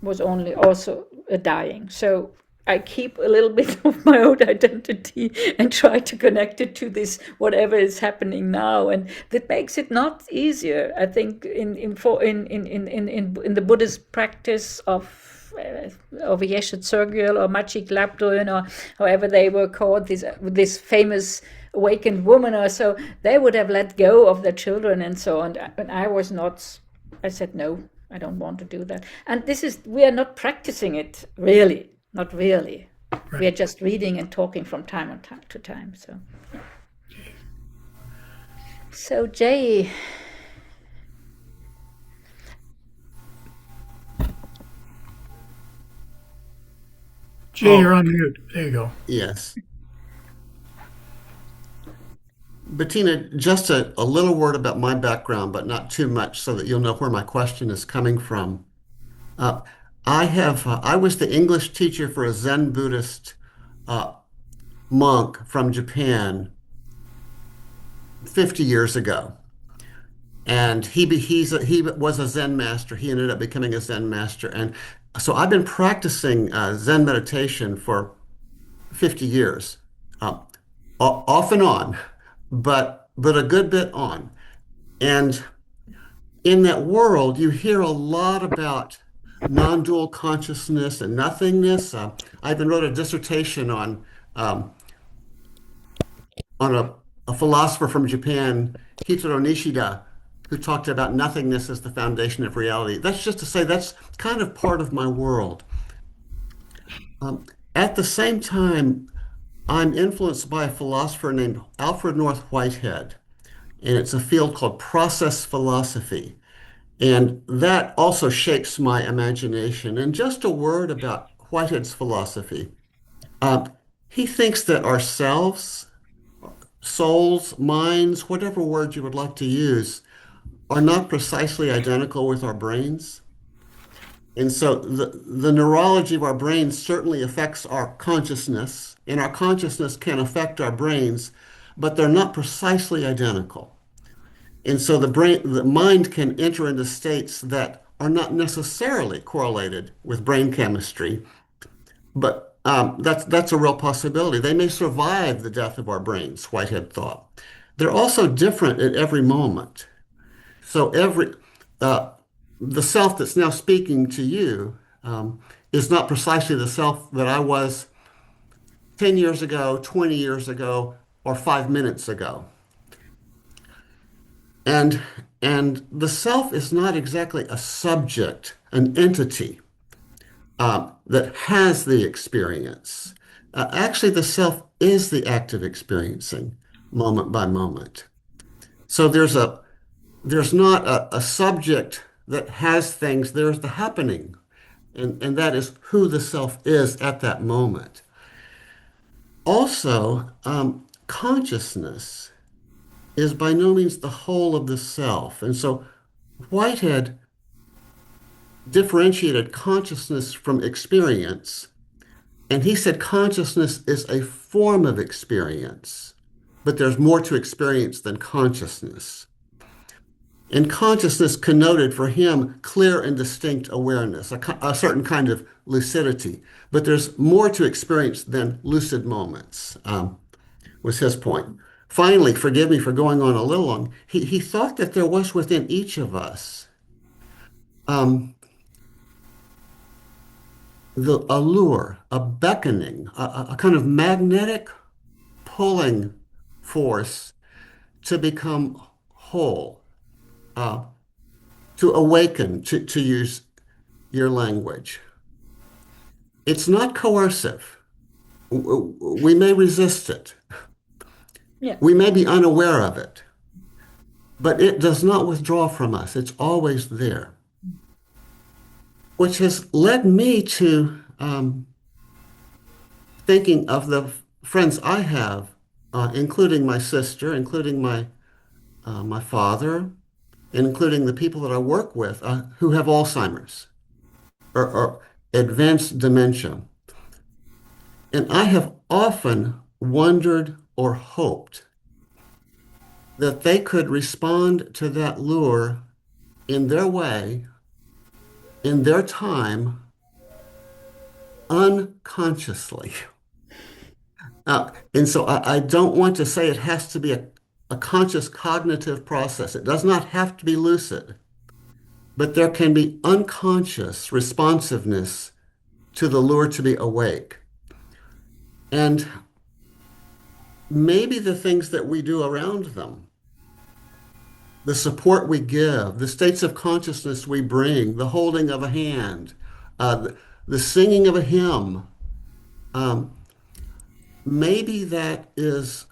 was only also dying. So I keep a little bit of my own identity and try to connect it to this whatever is happening now, and that makes it not easier. I think in the Buddhist practice of Yeshe Tsogyal or Machik Labdrön or however they were called, this famous awakened woman or so, they would have let go of their children and so on. And I was not, I said, no, I don't want to do that. And we are not practicing it really, not really. Right. We are just reading and talking from time to time. So Jay. Jay, you're on mute. There you go. Yes. Bettina, just a little word about my background, but not too much so that you'll know where my question is coming from. I was the English teacher for a Zen Buddhist monk from Japan 50 years ago. And he was a Zen master. He ended up becoming a Zen master. And so I've been practicing Zen meditation for 50 years, off and on, but a good bit on. And in that world, you hear a lot about non-dual consciousness and nothingness. I even wrote a dissertation on a philosopher from Japan, Hitaro Nishida, who talked about nothingness as the foundation of reality. That's just to say that's kind of part of my world. At the same time, I'm influenced by a philosopher named Alfred North Whitehead, and it's a field called process philosophy. And that also shapes my imagination. And just a word about Whitehead's philosophy. He thinks that ourselves, souls, minds, whatever word you would like to use, are not precisely identical with our brains. And so the neurology of our brains certainly affects our consciousness, and our consciousness can affect our brains, but they're not precisely identical. And so the mind can enter into states that are not necessarily correlated with brain chemistry, but that's a real possibility. They may survive the death of our brains, Whitehead thought. They're also different at every moment. So the self that's now speaking to you is not precisely the self that I was 10 years ago, 20 years ago, or 5 minutes ago. And the self is not exactly a subject, an entity that has the experience. Actually, the self is the act of experiencing moment by moment. So there's not a subject that has things, there's the happening, and that is who the self is at that moment. Also, consciousness is by no means the whole of the self. And so Whitehead differentiated consciousness from experience, and he said consciousness is a form of experience, but there's more to experience than consciousness. And consciousness connoted for him clear and distinct awareness, a certain kind of lucidity. But there's more to experience than lucid moments, was his point. Finally, forgive me for going on a little long, he thought that there was within each of us the allure, a beckoning, a kind of magnetic pulling force to become whole. To awaken, to use your language. It's not coercive. We may resist it. Yeah. We may be unaware of it, but it does not withdraw from us. It's always there, which has led me to thinking of the friends I have, including my sister, including my father, including the people that I work with who have Alzheimer's or advanced dementia. And I have often wondered or hoped that they could respond to that lure in their way, in their time, unconsciously. And so I don't want to say it has to be a conscious cognitive process. It does not have to be lucid, but there can be unconscious responsiveness to the lure to be awake. And maybe the things that we do around them, the support we give, the states of consciousness we bring, the holding of a hand, the singing of a hymn, um, maybe that is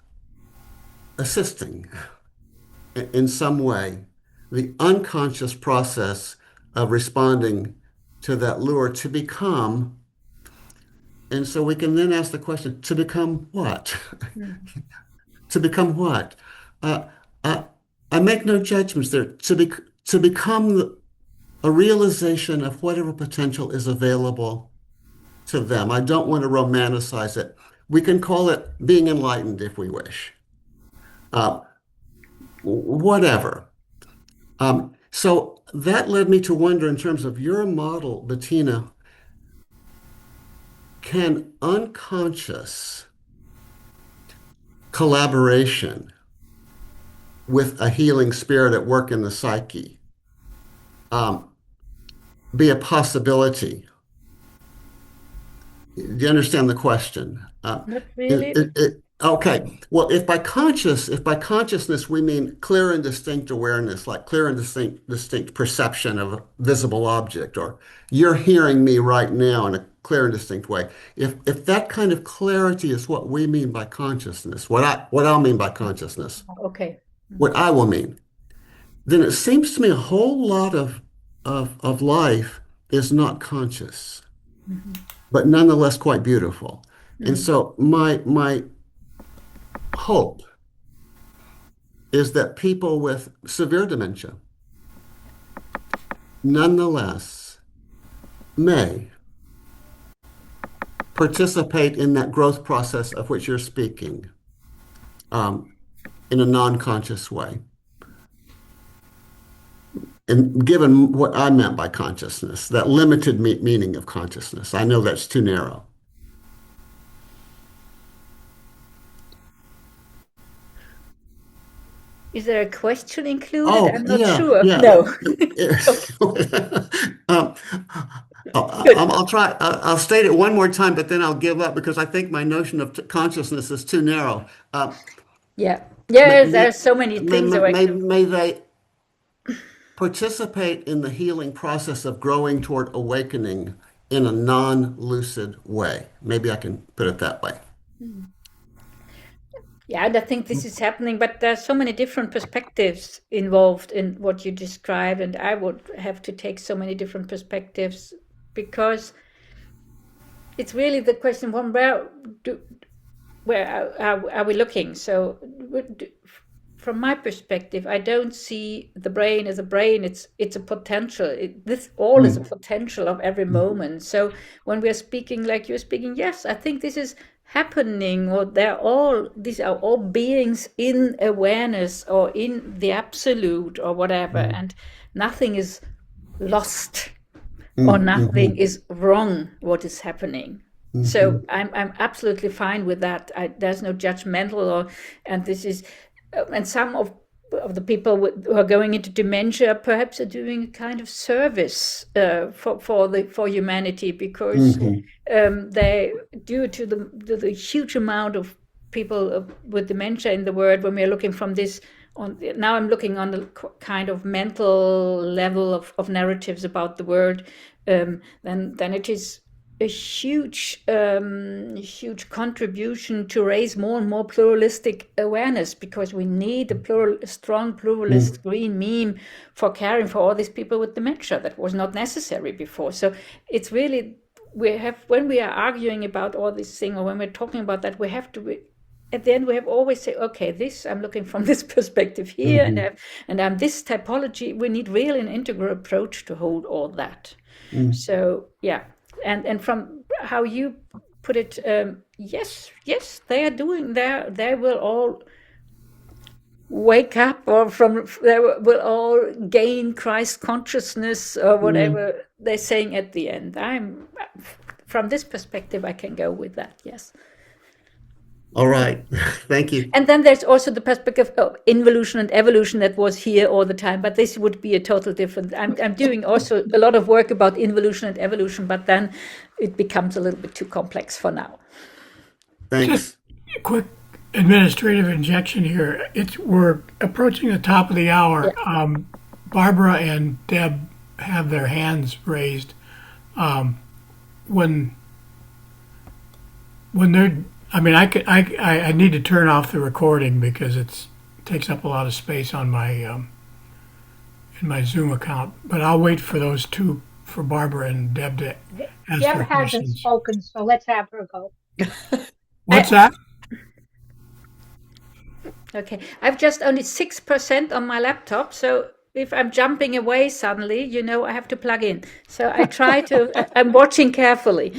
assisting in some way the unconscious process of responding to that lure to become. And so we can then ask the question, to become what? To become what? Uh, I, I make no judgments there. To become a realization of whatever potential is available to them. I don't want to romanticize it. We can call it being enlightened if we wish. Uh, whatever. So that led me to wonder, in terms of your model, Bettina, can unconscious collaboration with a healing spirit at work in the psyche be a possibility? Do you understand the question? Not really. Okay. Well, if by consciousness we mean clear and distinct awareness, like clear and distinct perception of a visible object, or you're hearing me right now in a clear and distinct way. If that kind of clarity is what we mean by consciousness, what I'll mean by consciousness, Okay. what I will mean, then it seems to me a whole lot of life is not conscious, but nonetheless quite beautiful. And so my hope is that people with severe dementia nonetheless may participate in that growth process of which you're speaking, in a non-conscious way. And given what I meant by consciousness, that limited meaning of consciousness, I know that's too narrow. Is there a question included? Oh, I'm not yeah, sure. yeah. No. Um, Good. I'll try. I'll state it one more time, but then I'll give up because I think my notion of consciousness is too narrow. Yeah. May, Yes, there are may, so many things that I may, can. may they participate in the healing process of growing toward awakening in a non-lucid way. Maybe I can put it that way. Yeah, and I think this is happening, but there are so many different perspectives involved in what you describe, and I would have to take so many different perspectives because it's really the question: one, where are we looking? So, from my perspective, I don't see the brain as a brain. It's a potential. This all is a potential of every moment. So when we are speaking like you're speaking, yes, I think this is happening, or these are all beings in awareness or in the absolute or whatever, and nothing is lost or nothing is wrong what is happening. So I'm absolutely fine with that. There's no judgmental, and this is, and some of the people who are going into dementia perhaps are doing a kind of service for humanity, because they, due to the huge amount of people with dementia in the world, when we are looking from this on, now I'm looking on the kind of mental level of narratives about the world, then it is a huge contribution to raise more and more pluralistic awareness, because we need a strong pluralist green meme for caring for all these people with dementia. That was not necessary before. So it's really, when we are arguing about all these things, or when we're talking about that, we have to at the end we have always say, okay, this I'm looking from this perspective here, and I'm this typology. We need really an integral approach to hold all that. So yeah. And from how you put it, yes, they are doing there. They will all wake up, or they will all gain Christ consciousness, or whatever they're saying at the end. From this perspective, I can go with that. Yes. All right. Thank you. And then there's also the perspective of involution and evolution that was here all the time, but this would be a total different. I'm doing also a lot of work about involution and evolution, but then it becomes a little bit too complex for now. Thanks. Quick administrative injection here. We're approaching the top of the hour. Barbara and Deb have their hands raised. When they're, I mean, I need to turn off the recording because it takes up a lot of space on my in my Zoom account. But I'll wait for those two, for Barbara and Deb, to ask Deb their hasn't questions. spoken, so let's have her go. What's that? Okay, I've just only 6% on my laptop, so if I'm jumping away suddenly, I have to plug in. So I try to, I'm watching carefully.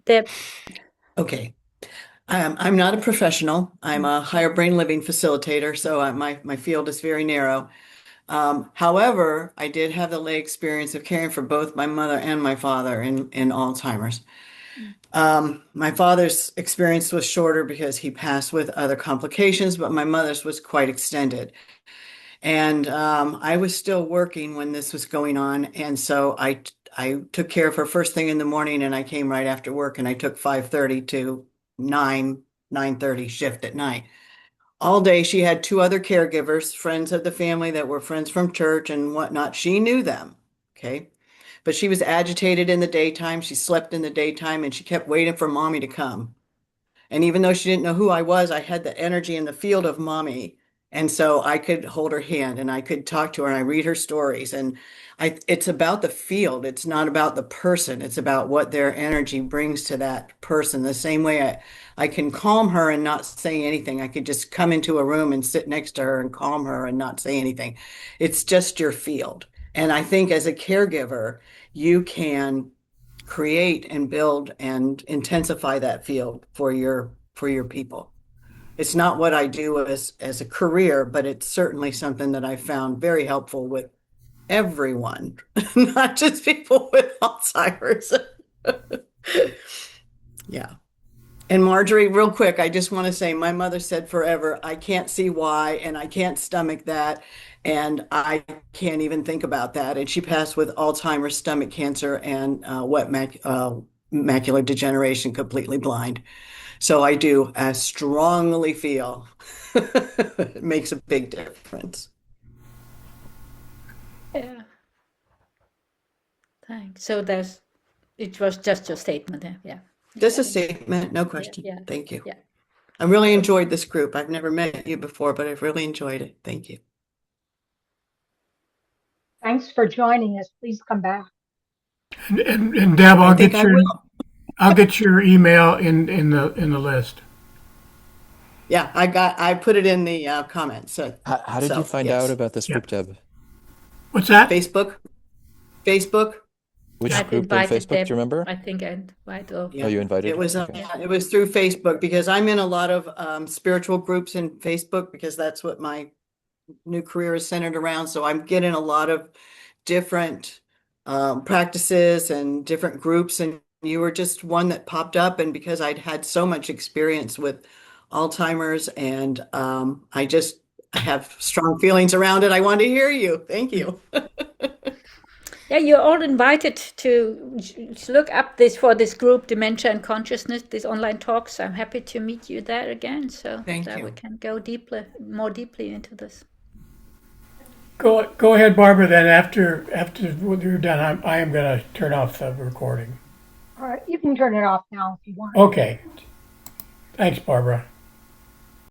Deb. Okay. I'm not a professional. I'm a higher brain living facilitator, so my field is very narrow. However, I did have the lay experience of caring for both my mother and my father in Alzheimer's. My father's experience was shorter because he passed with other complications, but my mother's was quite extended. And I was still working when this was going on, and so I took care of her first thing in the morning, and I came right after work, and I took 5:30 to 9:30 shift at night. All day, she had two other caregivers, friends of the family that were friends from church and whatnot. She knew them, okay? But she was agitated in the daytime. She slept in the daytime, and she kept waiting for mommy to come. And even though she didn't know who I was, I had the energy in the field of mommy. And so I could hold her hand and I could talk to her and I read her stories. And it's about the field. It's not about the person. It's about what their energy brings to that person. The same way I can calm her and not say anything. I could just come into a room and sit next to her and calm her and not say anything. It's just your field. And I think as a caregiver, you can create and build and intensify that field for your people. It's not what I do as a career, but it's certainly something that I found very helpful with everyone, not just people with Alzheimer's. Yeah. And Marjorie, real quick, I just want to say my mother said forever, I can't see why, and I can't stomach that, and I can't even think about that. And she passed with Alzheimer's, stomach cancer, and macular degeneration, completely blind. So I do strongly feel it makes a big difference. Yeah. Thanks. So it was just your statement. Yeah. Just a statement, no question. Yeah. Thank you. Yeah. I really enjoyed this group. I've never met you before, but I've really enjoyed it. Thank you. Thanks for joining us. Please come back. And Deb, I'll get your email in the list. Yeah, I put it in the comments. How did you find out about this group, Deb? What's that? Facebook. Which I've group on invited Facebook? Deb. Do you remember? I think I invited. Oh, you invited It was her? Okay. it was through Facebook because I'm in a lot of spiritual groups in Facebook because that's what my new career is centered around. So I'm getting a lot of different practices and different groups, and you were just one that popped up. And because I'd had so much experience with Alzheimer's and I have strong feelings around it, I wanted to hear you. Thank you. Yeah, you're all invited to look up for this group, Dementia and Consciousness, these online talks. I'm happy to meet you there again, so that we can go more deeply into this. Go ahead, Barbara. Then after you're done, I am going to turn off the recording. All right, you can turn it off now if you want. Okay. Thanks, Barbara.